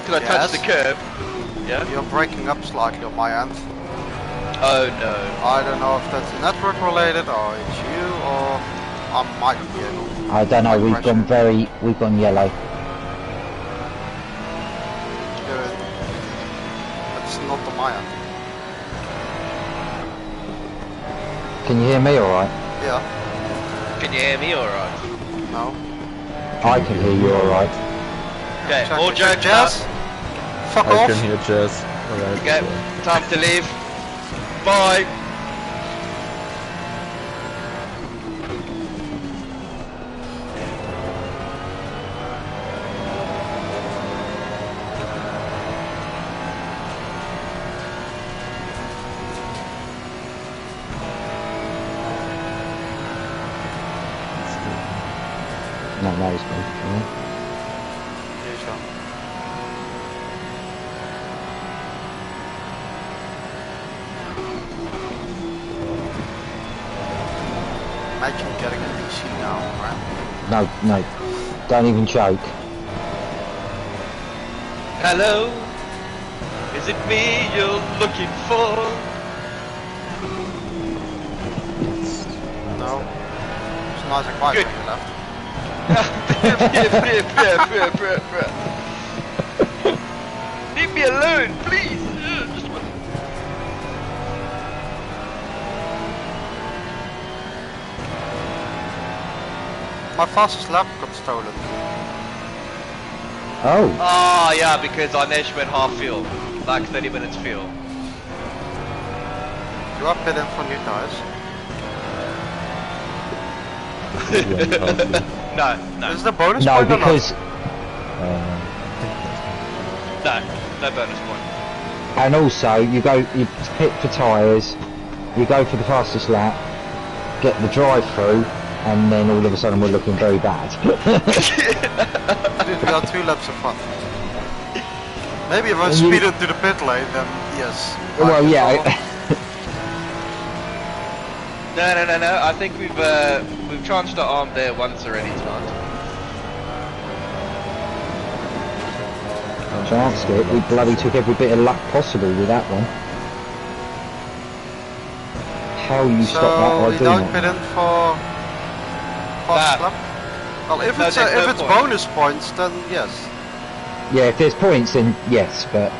[SPEAKER 3] because I touched the curb. Yeah.
[SPEAKER 2] You're breaking up slightly on my end.
[SPEAKER 3] Oh no.
[SPEAKER 2] I don't know if that's network related or it's you or I might be able.
[SPEAKER 4] I don't know, we've gone yellow.
[SPEAKER 2] That's not on my end.
[SPEAKER 4] Can you hear me alright?
[SPEAKER 2] Yeah.
[SPEAKER 3] Can you hear me alright?
[SPEAKER 2] No.
[SPEAKER 4] I can hear you alright.
[SPEAKER 3] Okay,
[SPEAKER 2] Check,
[SPEAKER 3] all
[SPEAKER 2] check,
[SPEAKER 3] jokes
[SPEAKER 2] Jazz.
[SPEAKER 3] out.
[SPEAKER 2] Fuck
[SPEAKER 1] I
[SPEAKER 2] off.
[SPEAKER 1] can hear Jazz. Alright.
[SPEAKER 3] Okay, time to leave. Bye.
[SPEAKER 4] No, it's good. Yeah.
[SPEAKER 2] Yeah, sure. Imagine getting a DC now, right?
[SPEAKER 4] No, don't even joke.
[SPEAKER 3] Hello? Is it me you're looking for?
[SPEAKER 2] No. It's nice and quiet
[SPEAKER 3] Good.
[SPEAKER 2] when you left.
[SPEAKER 3] Leave me alone, please. Just one.
[SPEAKER 2] My fastest lap got stolen.
[SPEAKER 4] Oh,
[SPEAKER 3] Oh yeah, because on Edge went half fuel, like 30 minutes fuel.
[SPEAKER 2] You are pitting for new tires.
[SPEAKER 3] No.
[SPEAKER 2] Is the bonus
[SPEAKER 4] no,
[SPEAKER 2] point or
[SPEAKER 4] because...
[SPEAKER 3] No bonus point.
[SPEAKER 4] And also, you pit for tyres, you go for the fastest lap, get the drive through, and then all of a sudden we're looking very bad.
[SPEAKER 2] not? Dude, we got 2 laps of fun. Maybe if I
[SPEAKER 4] And
[SPEAKER 2] speed
[SPEAKER 4] you-
[SPEAKER 2] into the pit lane, then yes.
[SPEAKER 4] Well, yeah.
[SPEAKER 3] No. I think we've chanced our arm there once already tonight.
[SPEAKER 4] Chanced it, we bloody took every bit of luck possible with that one. How you
[SPEAKER 2] So
[SPEAKER 4] stop that, I
[SPEAKER 2] we
[SPEAKER 4] do
[SPEAKER 2] don't
[SPEAKER 4] not
[SPEAKER 2] pit
[SPEAKER 4] know.
[SPEAKER 2] in for fastest
[SPEAKER 3] Nah.
[SPEAKER 2] lap? Well, if
[SPEAKER 3] No,
[SPEAKER 2] it's
[SPEAKER 3] there's no point.
[SPEAKER 2] bonus points, then yes.
[SPEAKER 4] Yeah, if there's points, then yes, but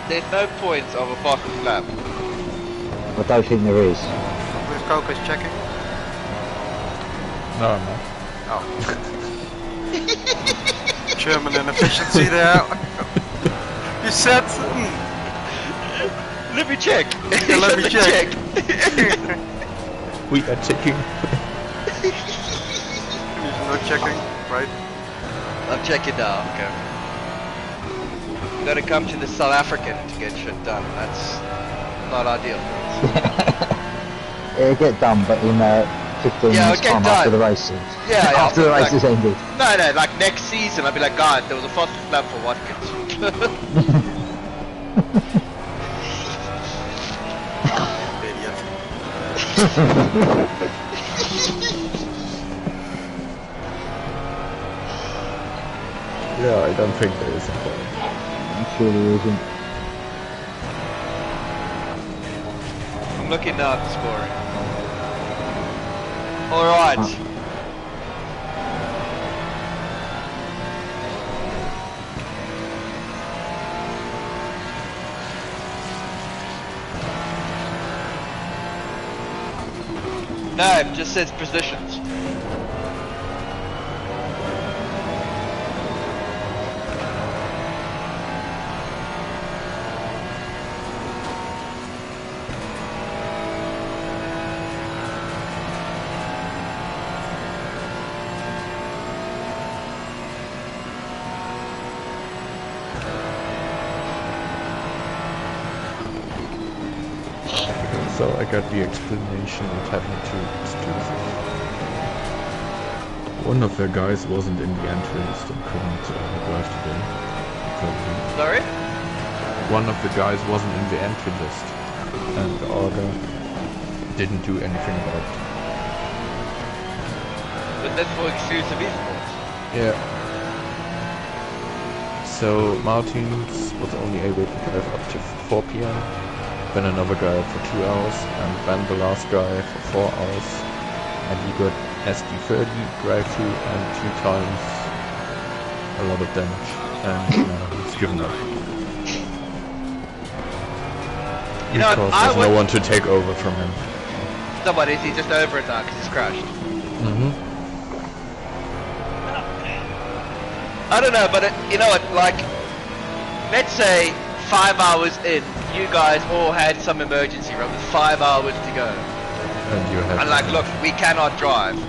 [SPEAKER 3] There's no points of a fastest lap.
[SPEAKER 4] I don't think there is.
[SPEAKER 2] With Coke is checking.
[SPEAKER 1] No, no.
[SPEAKER 2] Oh. German inefficiency there. You said.
[SPEAKER 3] Let me check.
[SPEAKER 2] Yeah, let me check.
[SPEAKER 1] We are checking.
[SPEAKER 2] He's not checking, right?
[SPEAKER 3] I'm checking now. Okay. Gotta come to the South African to get shit done. That's not ideal.
[SPEAKER 4] It'll get done, but in 15
[SPEAKER 3] Yeah,
[SPEAKER 4] minutes
[SPEAKER 3] it'll get
[SPEAKER 4] time after
[SPEAKER 3] done.
[SPEAKER 4] the races.
[SPEAKER 3] Yeah,
[SPEAKER 4] After the
[SPEAKER 3] like-
[SPEAKER 4] race has ended.
[SPEAKER 3] No, like next season, I'll be like, God, there was a fastest lap for Watkins.
[SPEAKER 2] Idiot.
[SPEAKER 1] Yeah, I don't think there is a point.
[SPEAKER 4] I'm sure there isn't.
[SPEAKER 3] I'm looking now at the scoring. Alright. No, it just says positions.
[SPEAKER 1] So I got the explanation what happened to Stussy. One of the guys wasn't in the entry list and couldn't drive today. Probably.
[SPEAKER 3] Sorry?
[SPEAKER 1] One of the guys wasn't in the entry list and the order didn't do anything about it.
[SPEAKER 3] But that's for exclusive esports.
[SPEAKER 1] Yeah. So Martins was only able to drive up to 4 p.m. Then another guy for 2 hours, and then the last guy for 4 hours, and he got SD30 drive-through and 2 times a lot of damage, and he's given up.
[SPEAKER 3] You know,
[SPEAKER 1] Because
[SPEAKER 3] I
[SPEAKER 1] there's
[SPEAKER 3] would-
[SPEAKER 1] no one to take over from him.
[SPEAKER 3] Somebody, is he just over it now because he's crashed? I don't know, but you know what, like, let's say 5 hours in, you guys all had some emergency, right, with 5 hours to go.
[SPEAKER 1] And you have
[SPEAKER 3] And like, look, we cannot drive.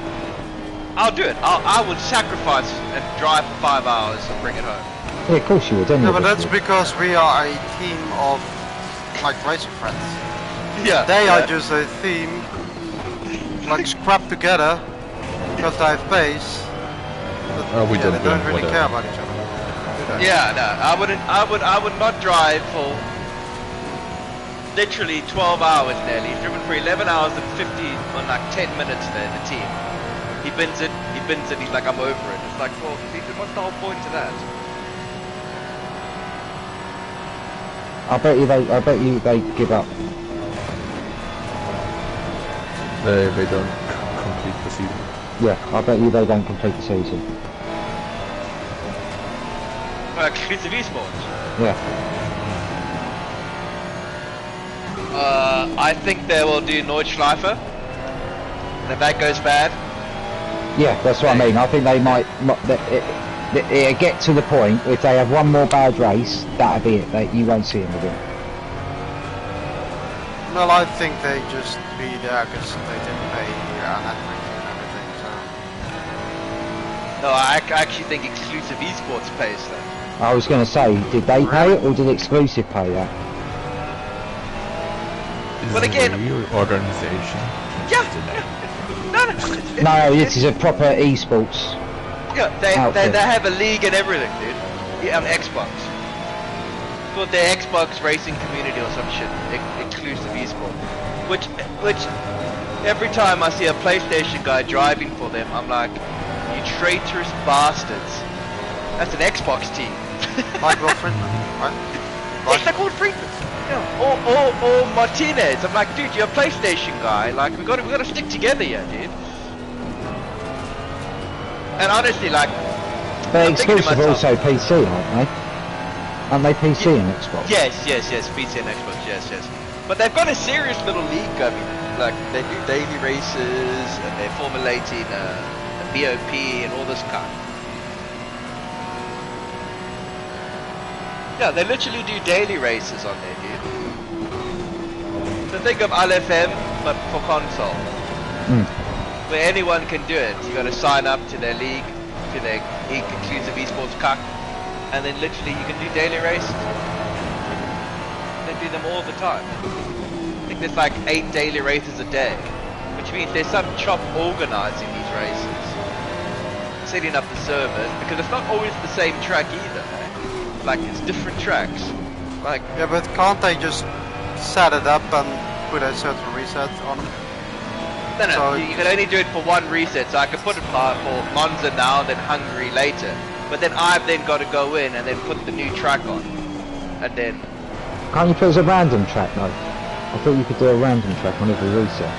[SPEAKER 3] I'll do it. I would sacrifice and drive for 5 hours and bring it home.
[SPEAKER 4] Yeah, of course you would.
[SPEAKER 2] Yeah, but that's because we are a team of like racing friends.
[SPEAKER 3] Yeah.
[SPEAKER 2] They are just a team like scrapped together because they have pace. But
[SPEAKER 1] we don't
[SPEAKER 2] they don't
[SPEAKER 1] win,
[SPEAKER 2] really
[SPEAKER 1] whatever.
[SPEAKER 2] care about each other. Do they?
[SPEAKER 3] Yeah, no, I would not drive for literally 12 hours nearly. He's driven for 11 hours and 50 on like 10 minutes there, the team. He bins it, he's like, I'm over it. It's like, well, what's the whole point to that?
[SPEAKER 4] I bet you they give up.
[SPEAKER 1] They don't complete the season.
[SPEAKER 4] Yeah, I bet you they don't complete the season.
[SPEAKER 3] Exclusive esports.
[SPEAKER 4] Yeah.
[SPEAKER 3] I think they will do Nordschleifer. And if that goes bad,
[SPEAKER 4] Yeah, that's what I mean. I think they might. It'll get to the point if they have one more bad race, that'll be it. You won't see them again.
[SPEAKER 2] Well, I think they just be there because they didn't pay network and everything. So
[SPEAKER 3] no, I actually think exclusive esports pays that.
[SPEAKER 4] I was going to say, did they pay it or did Exclusive pay that?
[SPEAKER 1] Is
[SPEAKER 3] But
[SPEAKER 1] it
[SPEAKER 3] again-
[SPEAKER 1] a real organization?
[SPEAKER 3] Yeah.
[SPEAKER 1] Just a name.
[SPEAKER 3] No,
[SPEAKER 4] No, this is a proper esports.
[SPEAKER 3] Yeah, they
[SPEAKER 4] outfit.
[SPEAKER 3] have a league and everything, dude. Yeah, on Xbox. It's called the Xbox Racing Community or some shit. Exclusive esport. Which every time I see a PlayStation guy driving for them, I'm like, you traitorous bastards. That's an Xbox team.
[SPEAKER 2] like Will Friedman, right?
[SPEAKER 3] Yes, they're called Freeman. Yeah. Or Martinez. I'm like, dude, you're a PlayStation guy. Like, we gotta stick together here, dude. And honestly, like,
[SPEAKER 4] They're
[SPEAKER 3] I'm thinking to
[SPEAKER 4] exclusive
[SPEAKER 3] myself-
[SPEAKER 4] also PC, aren't they? Aren't they PC and Xbox?
[SPEAKER 3] yes, PC and Xbox, yes. But they've got a serious little league going. Like, they do daily races, and they're formulating a BOP and all this kind. Yeah, they literally do daily races on there, dude. So think of LFM, but for console. Where anyone can do it. You got to sign up to their league, to their exclusive esports cup, and then literally you can do daily races. They do them all the time. I think there's like 8 daily races a day, which means there's some chop organizing these races, setting up the servers, because it's not always the same track either. Like, it's different tracks. Like,
[SPEAKER 2] Yeah, but can't they just set it up and put a certain reset on them?
[SPEAKER 3] no,
[SPEAKER 2] So
[SPEAKER 3] you can only do it for one reset. So I can put it for Monza now, and then Hungary later. But then I've then got to go in and then put the new track on, and then
[SPEAKER 4] Can't you put as a random track though? I thought you could do a random track on every reset.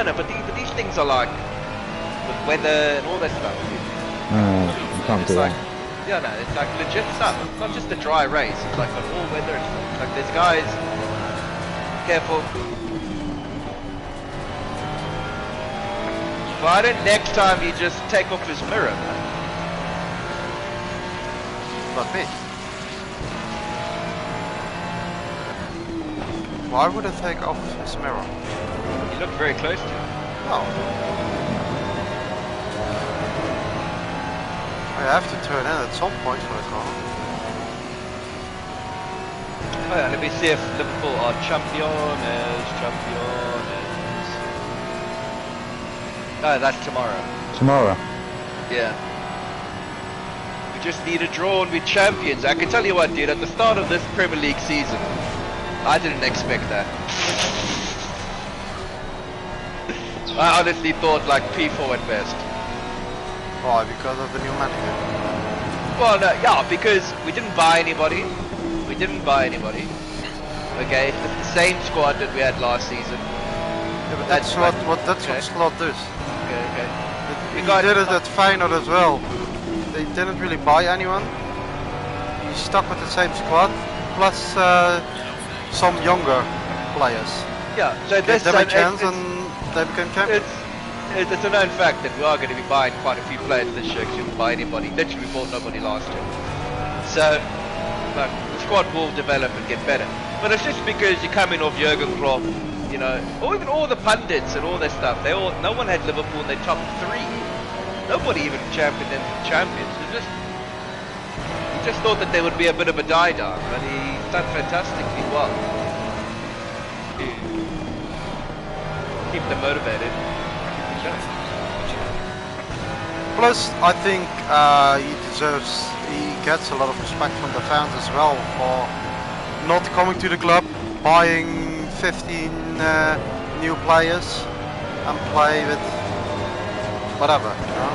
[SPEAKER 3] no, but these things are like with weather and all that stuff.
[SPEAKER 4] You can't do
[SPEAKER 3] It's like,
[SPEAKER 4] that.
[SPEAKER 3] yeah, no, it's like legit stuff. It's not just a dry race. It's like an all weather and stuff. Like there's guys. Careful. Why don't next time you just take off his mirror, man?
[SPEAKER 2] But me. Why would I take off his mirror?
[SPEAKER 3] You look very close to him.
[SPEAKER 2] Oh. I have to turn in at some point for the car.
[SPEAKER 3] Oh yeah, let me see if Liverpool are champions. Oh, that's tomorrow.
[SPEAKER 4] Tomorrow.
[SPEAKER 3] Yeah. We just need a draw and we're champions. I can tell you what, dude, at the start of this Premier League season, I didn't expect that. I honestly thought like P4 at best.
[SPEAKER 2] Why? Because of the new manager.
[SPEAKER 3] Well, no, yeah, because we didn't buy anybody. Okay, it's the same squad that we had last season.
[SPEAKER 2] Yeah, but
[SPEAKER 3] That's
[SPEAKER 2] that's
[SPEAKER 3] right.
[SPEAKER 2] what that's
[SPEAKER 3] Okay.
[SPEAKER 2] what Slot does.
[SPEAKER 3] Okay.
[SPEAKER 2] He
[SPEAKER 3] We got-
[SPEAKER 2] did it at Feyenoord as well. They didn't really buy anyone. He stuck with the same squad, plus some younger players.
[SPEAKER 3] Yeah, so
[SPEAKER 2] Gave
[SPEAKER 3] this
[SPEAKER 2] them a
[SPEAKER 3] time
[SPEAKER 2] chance and they became champions.
[SPEAKER 3] it's a known fact that we are going to be buying quite a few players this year because we didn't buy anybody. Literally, we bought nobody last year. So, like, the squad will develop and get better. But it's just because you're coming off Jurgen Klopp, you know, or even all the pundits and all that stuff. No one had Liverpool in their top 3. Nobody even championed them for champions. He just thought that there would be a bit of a die-down, but he's done fantastically well. Keep them motivated.
[SPEAKER 2] Plus, I think he gets a lot of respect from the fans as well for not coming to the club, buying 15 new players and play with whatever, you know?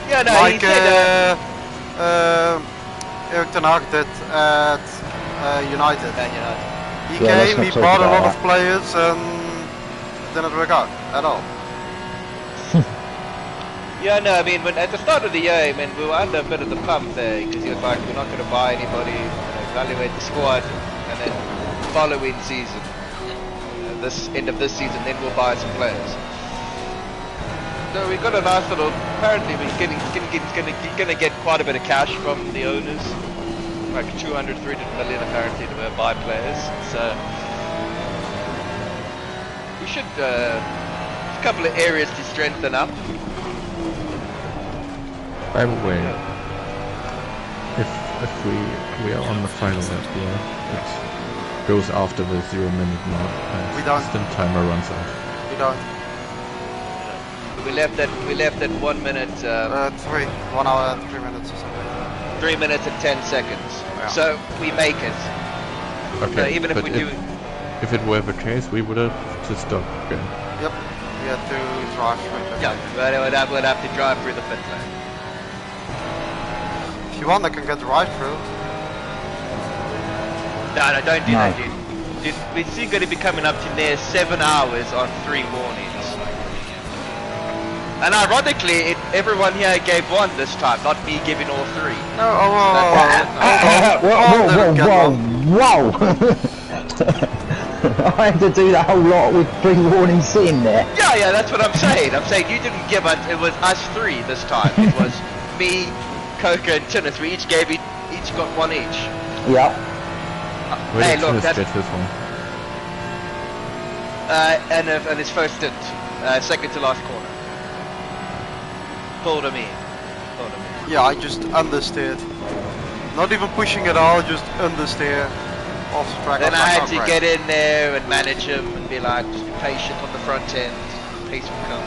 [SPEAKER 3] Yeah, no,
[SPEAKER 2] Like
[SPEAKER 3] he said,
[SPEAKER 2] Erik ten Hag did at United.
[SPEAKER 3] Man United.
[SPEAKER 2] He
[SPEAKER 4] Yeah, let's
[SPEAKER 2] came,
[SPEAKER 4] not
[SPEAKER 2] he
[SPEAKER 4] talk
[SPEAKER 2] bought a
[SPEAKER 4] about
[SPEAKER 2] lot of
[SPEAKER 4] that.
[SPEAKER 2] players and it didn't work out at all.
[SPEAKER 3] Yeah, no, I mean, at the start of the year, I mean, we were under a bit of the pump there because he was like, we're not going to buy anybody, evaluate the squad, and then following season, this end of this season, then we'll buy some players. So we got a nice little. Apparently, we're going to get quite a bit of cash from the owners, like 200, 300 million apparently to buy players. So we should. A couple of areas to strengthen up.
[SPEAKER 1] By the way, if we are on the final lap here, it goes after the 0-minute mark and
[SPEAKER 2] We don't.
[SPEAKER 1] the timer runs out.
[SPEAKER 2] We don't.
[SPEAKER 3] We left at 1 minute,
[SPEAKER 2] 1 hour and 3 minutes or something.
[SPEAKER 3] 3 minutes and 10 seconds.
[SPEAKER 2] Yeah.
[SPEAKER 3] So we make it.
[SPEAKER 1] Okay,
[SPEAKER 3] Even if
[SPEAKER 1] but
[SPEAKER 3] we do.
[SPEAKER 1] if it were the case, we would have to stop again.
[SPEAKER 2] Yep. We had to drive through the
[SPEAKER 3] Yeah, but we'd have to drive through the pit lane.
[SPEAKER 2] If you want, I can get the ride through.
[SPEAKER 3] No, don't do
[SPEAKER 4] No.
[SPEAKER 3] that, dude. Do We're soon going to be coming up to near 7 hours on 3 warnings. And ironically, everyone here gave 1 this time, not me giving all 3.
[SPEAKER 2] No,
[SPEAKER 4] Whoa! I had to do the whole lot with 3 warnings sitting there.
[SPEAKER 3] Yeah, that's what I'm saying. I'm saying you didn't give us, it was us 3 this time. It was me, Coca and Tinnis. We each gave each got 1 each.
[SPEAKER 4] Yep.
[SPEAKER 1] Where
[SPEAKER 3] Hey,
[SPEAKER 1] did
[SPEAKER 3] look,
[SPEAKER 1] Tinnis
[SPEAKER 3] that's...
[SPEAKER 1] get his one?
[SPEAKER 3] And his first stint, second to last corner. Pulled him in.
[SPEAKER 2] yeah, I just understeered. Not even pushing at all, just understeer. Off track.
[SPEAKER 3] Then I had to get in there and manage him and be like, just be patient on the front end. Pace will come.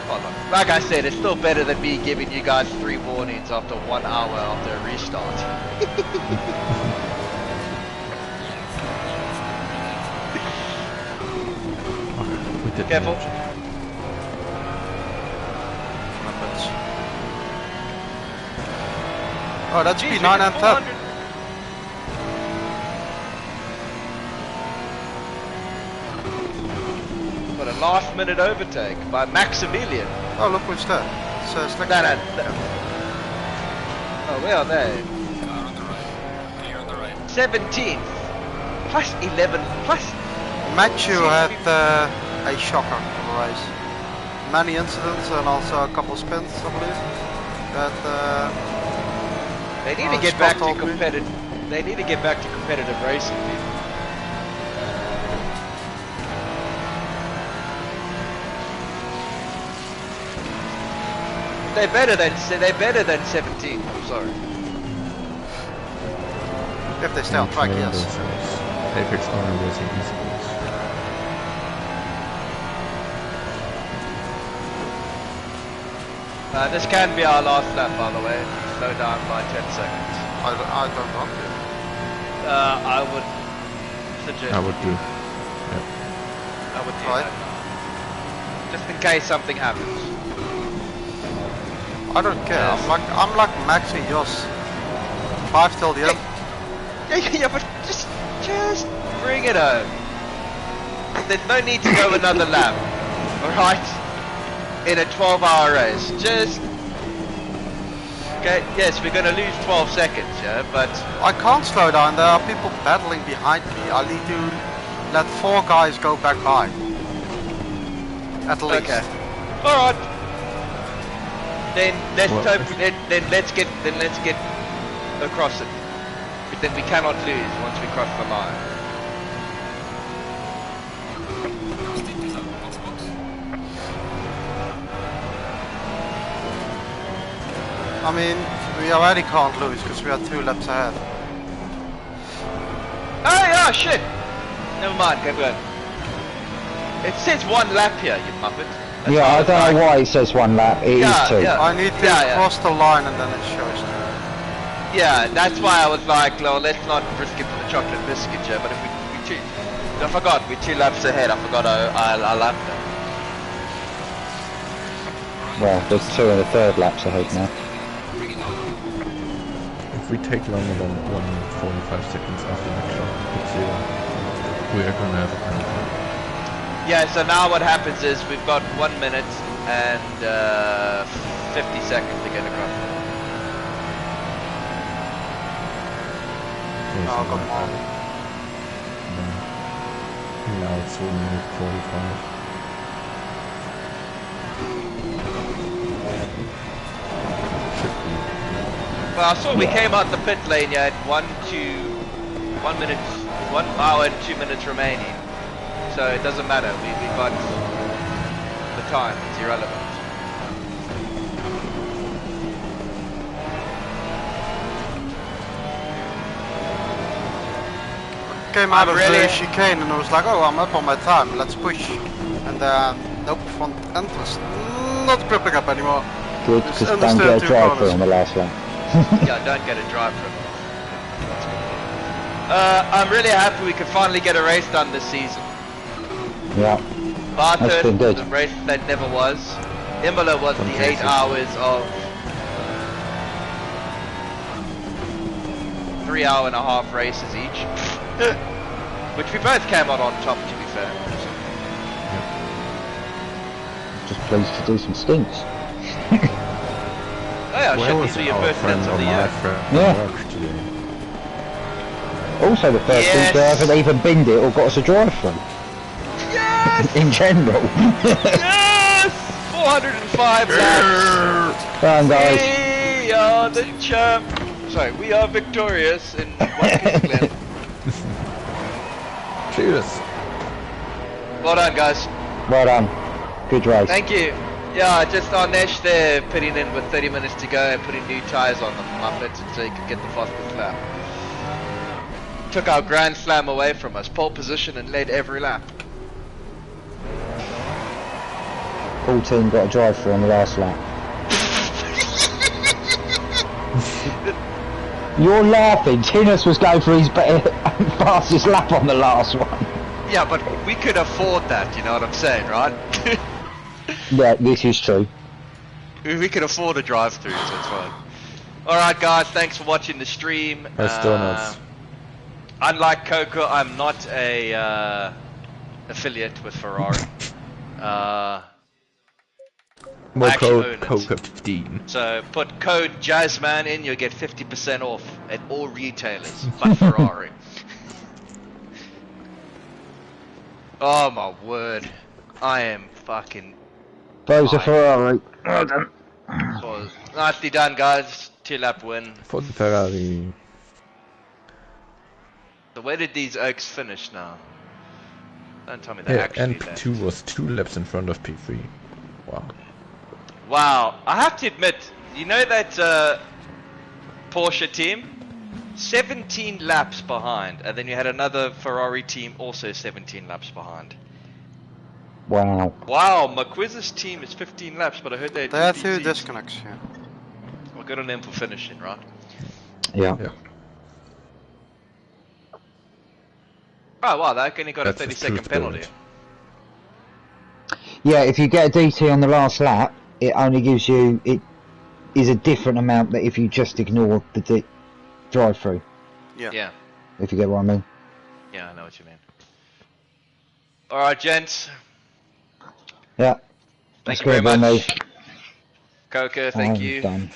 [SPEAKER 3] Well, look, like I said, it's still better than me giving you guys 3 warnings after 1 hour after a restart.
[SPEAKER 1] We did
[SPEAKER 3] Careful.
[SPEAKER 1] manage it.
[SPEAKER 2] Oh, that's
[SPEAKER 3] Jeez,
[SPEAKER 2] P9 and 10.
[SPEAKER 3] What a last minute overtake by Maximilian.
[SPEAKER 2] Oh, look who's there. It's Slick.
[SPEAKER 3] No. Oh, where are they?
[SPEAKER 5] Car on the right. Clear on the right.
[SPEAKER 3] 17th. Plus 11. Plus...
[SPEAKER 2] Matthew had a shocker on the race. Many incidents and also a couple spins, I believe. That
[SPEAKER 3] They need to get back to competitive. They need to get back to competitive racing, people. They're better than 17. I'm sorry.
[SPEAKER 2] if they stay on track, yes.
[SPEAKER 1] Apex only racing esports.
[SPEAKER 3] This can be our last lap, by the way. Slow down by 10 seconds.
[SPEAKER 2] I don't want to.
[SPEAKER 3] I would suggest.
[SPEAKER 1] I would do.
[SPEAKER 3] I would do
[SPEAKER 2] Right.
[SPEAKER 3] that. Just in case something happens.
[SPEAKER 2] I don't care.
[SPEAKER 3] Yes.
[SPEAKER 2] I'm like Maxi Jos. 5 till the end.
[SPEAKER 3] Yeah, but just bring it home. There's no need to go another lap. Alright? In a 12-hour race. Okay, yes, we're gonna lose 12 seconds, yeah, but...
[SPEAKER 2] I can't slow down. There are people battling behind me. I need to let 4 guys go back by. At least.
[SPEAKER 3] Okay. Alright. Then let's
[SPEAKER 1] Well,
[SPEAKER 3] hope let's get across it. But then we cannot lose once we cross the line.
[SPEAKER 5] Stick this up. Box.
[SPEAKER 2] I mean, we already can't lose because we are 2 laps ahead.
[SPEAKER 3] Oh yeah, shit! Never mind, go good. It says 1 lap here, you muppet. That's
[SPEAKER 4] Yeah,
[SPEAKER 3] why
[SPEAKER 4] I
[SPEAKER 3] was
[SPEAKER 4] don't
[SPEAKER 3] like-
[SPEAKER 4] know why it says 1 lap. It is
[SPEAKER 3] Yeah,
[SPEAKER 4] 2.
[SPEAKER 3] yeah.
[SPEAKER 2] I need to
[SPEAKER 3] Yeah.
[SPEAKER 2] cross the line and then it shows 2.
[SPEAKER 3] Yeah, that's why I was like, well, let's not risk it for the chocolate biscuit, yeah, but if we two... I forgot, we're 2 laps ahead, I forgot I lapped them.
[SPEAKER 4] Well, there's 2 and a third laps ahead now.
[SPEAKER 5] Bring it on.
[SPEAKER 1] If we take longer than 1:45 seconds after the shot, we are gonna have a penalty.
[SPEAKER 3] Yeah, so now what happens is we've got 1 minute and 50 seconds to get across.
[SPEAKER 1] Yes,
[SPEAKER 2] Oh, come
[SPEAKER 1] and
[SPEAKER 2] on.
[SPEAKER 1] Now it's 1:45. Should be.
[SPEAKER 3] Well, I saw we came out the pit lane, yeah, at 1 hour and 2 minutes remaining. So it doesn't matter, we got the time, it's irrelevant.
[SPEAKER 2] Came out
[SPEAKER 3] I'm
[SPEAKER 2] of
[SPEAKER 3] really-
[SPEAKER 2] the chicane and I was like, oh, I'm up on my time, let's push. And then, nope, front end was not gripping up anymore.
[SPEAKER 4] Good,
[SPEAKER 2] Just
[SPEAKER 4] because don't
[SPEAKER 2] understood
[SPEAKER 4] get a
[SPEAKER 2] 2
[SPEAKER 4] drive
[SPEAKER 2] corners.
[SPEAKER 4] through on the last lap.
[SPEAKER 3] Yeah, don't get a drive from it. I'm really happy we could finally get a race done this season.
[SPEAKER 4] Yeah. That's
[SPEAKER 3] Bathurst
[SPEAKER 4] been good.
[SPEAKER 3] was a race that never was. Imola was the 8
[SPEAKER 1] Fantastic.
[SPEAKER 3] hours of... 3.5-hour races each. Which we both came out on top, to be fair.
[SPEAKER 4] Just pleased to do some stints.
[SPEAKER 3] Oh yeah,
[SPEAKER 1] Where
[SPEAKER 3] shit,
[SPEAKER 1] was
[SPEAKER 3] these are your
[SPEAKER 1] our
[SPEAKER 3] first
[SPEAKER 1] friend
[SPEAKER 3] stints of
[SPEAKER 1] or
[SPEAKER 3] the
[SPEAKER 1] my
[SPEAKER 3] year.
[SPEAKER 1] friend
[SPEAKER 4] Yeah.
[SPEAKER 1] from work today?
[SPEAKER 4] Also the first
[SPEAKER 3] Yes.
[SPEAKER 4] week I haven't even binned it or got us a drive-through.
[SPEAKER 3] Yes!
[SPEAKER 4] In general.
[SPEAKER 3] Yes! 405 laps!
[SPEAKER 4] Come on, guys.
[SPEAKER 3] We are the champ! Sorry, we are victorious in Watkins, Glen.
[SPEAKER 1] Cheers.
[SPEAKER 3] Well done, guys.
[SPEAKER 4] Well done. Good race.
[SPEAKER 3] Thank you. Yeah, just on Nesh there, pitting in with 30 minutes to go and putting new tyres on the Muppet so he could get the fastest lap. Took our Grand Slam away from us, pole position and led every lap.
[SPEAKER 4] Full team got a drive-through on the last lap. You're laughing. Tinus was going for his fastest lap on the last one.
[SPEAKER 3] Yeah, but we could afford that, you know what I'm saying, right?
[SPEAKER 4] Yeah, this is true.
[SPEAKER 3] We could afford a drive-through, so it's fine. Alright guys, thanks for watching the stream.
[SPEAKER 1] Nice donuts.
[SPEAKER 3] Unlike Coco, I'm not a affiliate with Ferrari.
[SPEAKER 1] More
[SPEAKER 3] actually
[SPEAKER 1] code
[SPEAKER 3] own it.
[SPEAKER 1] Coca-Dean.
[SPEAKER 3] So put code Jazzman in, you'll get 50% off at all retailers, but Ferrari. Oh my word, I am fucking.
[SPEAKER 4] Those are
[SPEAKER 3] Fine.
[SPEAKER 4] Ferrari. Well done.
[SPEAKER 3] So, nicely done, guys. 2-lap win.
[SPEAKER 1] For the Ferrari.
[SPEAKER 3] So where did these Oaks finish now? Don't tell me they
[SPEAKER 1] Yeah,
[SPEAKER 3] actually
[SPEAKER 1] and
[SPEAKER 3] left.
[SPEAKER 1] P2 was 2 laps in front of P3. Wow.
[SPEAKER 3] Wow, I have to admit, you know that Porsche team? 17 laps behind, and then you had another Ferrari team also 17 laps behind.
[SPEAKER 4] Wow.
[SPEAKER 3] Wow, McQuiz's team is 15 laps, but I heard they
[SPEAKER 2] They had
[SPEAKER 3] had
[SPEAKER 2] 2
[SPEAKER 3] DCs.
[SPEAKER 2] disconnects, yeah.
[SPEAKER 3] Well, good on them for finishing, right?
[SPEAKER 4] Yeah.
[SPEAKER 1] Yeah.
[SPEAKER 3] Oh wow, they only got
[SPEAKER 1] That's
[SPEAKER 3] a
[SPEAKER 1] the
[SPEAKER 3] 30-second
[SPEAKER 1] truth
[SPEAKER 3] penalty.
[SPEAKER 1] bullet.
[SPEAKER 4] Yeah, if you get a DT on the last lap, it only gives you, it is a different amount that if you just ignore the drive-through,
[SPEAKER 2] Yeah.
[SPEAKER 3] Yeah,
[SPEAKER 4] if you get what I mean.
[SPEAKER 3] yeah, I know what you mean. Alright, gents.
[SPEAKER 4] Yeah.
[SPEAKER 3] Thank
[SPEAKER 4] That's
[SPEAKER 3] you very
[SPEAKER 4] good,
[SPEAKER 3] much.
[SPEAKER 4] mate.
[SPEAKER 3] Coco, thank you.
[SPEAKER 4] Done.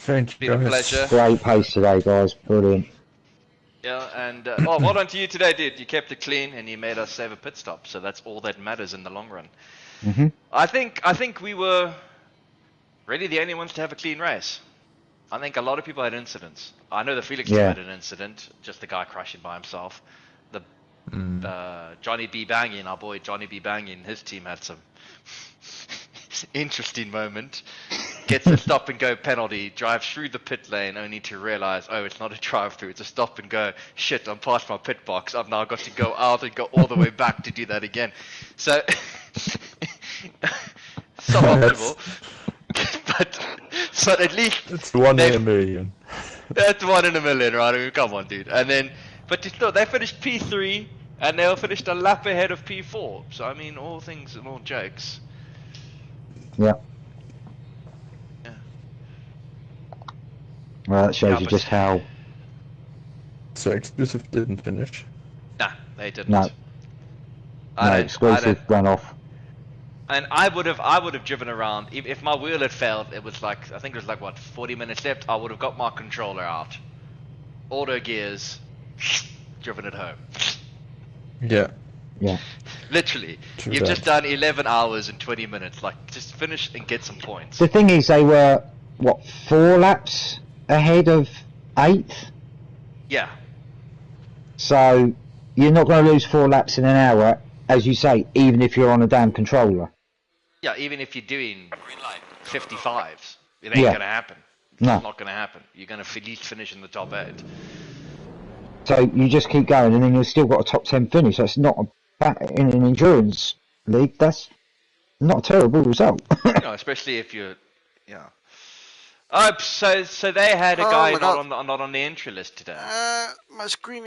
[SPEAKER 1] Thank you
[SPEAKER 3] Been a
[SPEAKER 1] guys.
[SPEAKER 3] pleasure.
[SPEAKER 4] Great pace today, guys. Brilliant.
[SPEAKER 3] Yeah, and oh, well done to you today, dude. You kept it clean and you made us save a pit stop, so that's all that matters in the long run.
[SPEAKER 4] Mhm.
[SPEAKER 3] I think we were really the only ones to have a clean race. I think a lot of people had incidents. I know the Felix team
[SPEAKER 4] Yeah.
[SPEAKER 3] had an incident, just the guy crashing by himself. The Johnny B. Bangin, our boy Johnny B. Bangin, his team had some interesting moment. Gets a stop and go penalty, drives through the pit lane only to realize, oh, it's not a drive through, it's a stop and go. Shit, I'm past my pit box. I've now got to go out and go all the way back to do that again. So, suboptimal. but at least
[SPEAKER 1] It's 1 in
[SPEAKER 3] they-
[SPEAKER 1] a million.
[SPEAKER 3] that's 1 in a million, right? I mean, come on, dude. And then, but still, they finished P3 and they finished a lap ahead of P4. So I mean, all things and all jokes.
[SPEAKER 4] Yeah.
[SPEAKER 3] Yeah.
[SPEAKER 4] Well, that shows
[SPEAKER 3] Yeah,
[SPEAKER 4] you
[SPEAKER 3] but-
[SPEAKER 4] just how.
[SPEAKER 1] So exclusive didn't finish.
[SPEAKER 3] Nah, they didn't.
[SPEAKER 4] No. No, exclusive runoff.
[SPEAKER 3] And I would have driven around if my wheel had failed. It was like, I think it was like what, 40 minutes left. I would have got my controller out, auto gears, driven it home.
[SPEAKER 1] Yeah.
[SPEAKER 4] Yeah.
[SPEAKER 3] Literally,
[SPEAKER 1] True
[SPEAKER 3] you've
[SPEAKER 1] that.
[SPEAKER 3] just done 11 hours and 20 minutes. Like, just finish and get some points.
[SPEAKER 4] The thing is, they were, what, 4 laps ahead of 8th?
[SPEAKER 3] Yeah,
[SPEAKER 4] So, you're not going to lose 4 laps in an hour, as you say, even if you're on a damn controller.
[SPEAKER 3] yeah. Even if you're doing
[SPEAKER 5] Green light.
[SPEAKER 3] 55s, it ain't
[SPEAKER 4] Yeah.
[SPEAKER 3] gonna happen.
[SPEAKER 4] No.
[SPEAKER 3] It's not gonna happen. You're gonna at least finish in the top 8.
[SPEAKER 4] So, you just keep going, and then you've still got a top 10 finish. That's not in an endurance league, that's not a terrible result.
[SPEAKER 3] You know, especially if you're, yeah. Oh, so they had a
[SPEAKER 2] Oh
[SPEAKER 3] guy
[SPEAKER 2] my
[SPEAKER 3] not
[SPEAKER 2] God.
[SPEAKER 3] on the entry list today.
[SPEAKER 2] My screen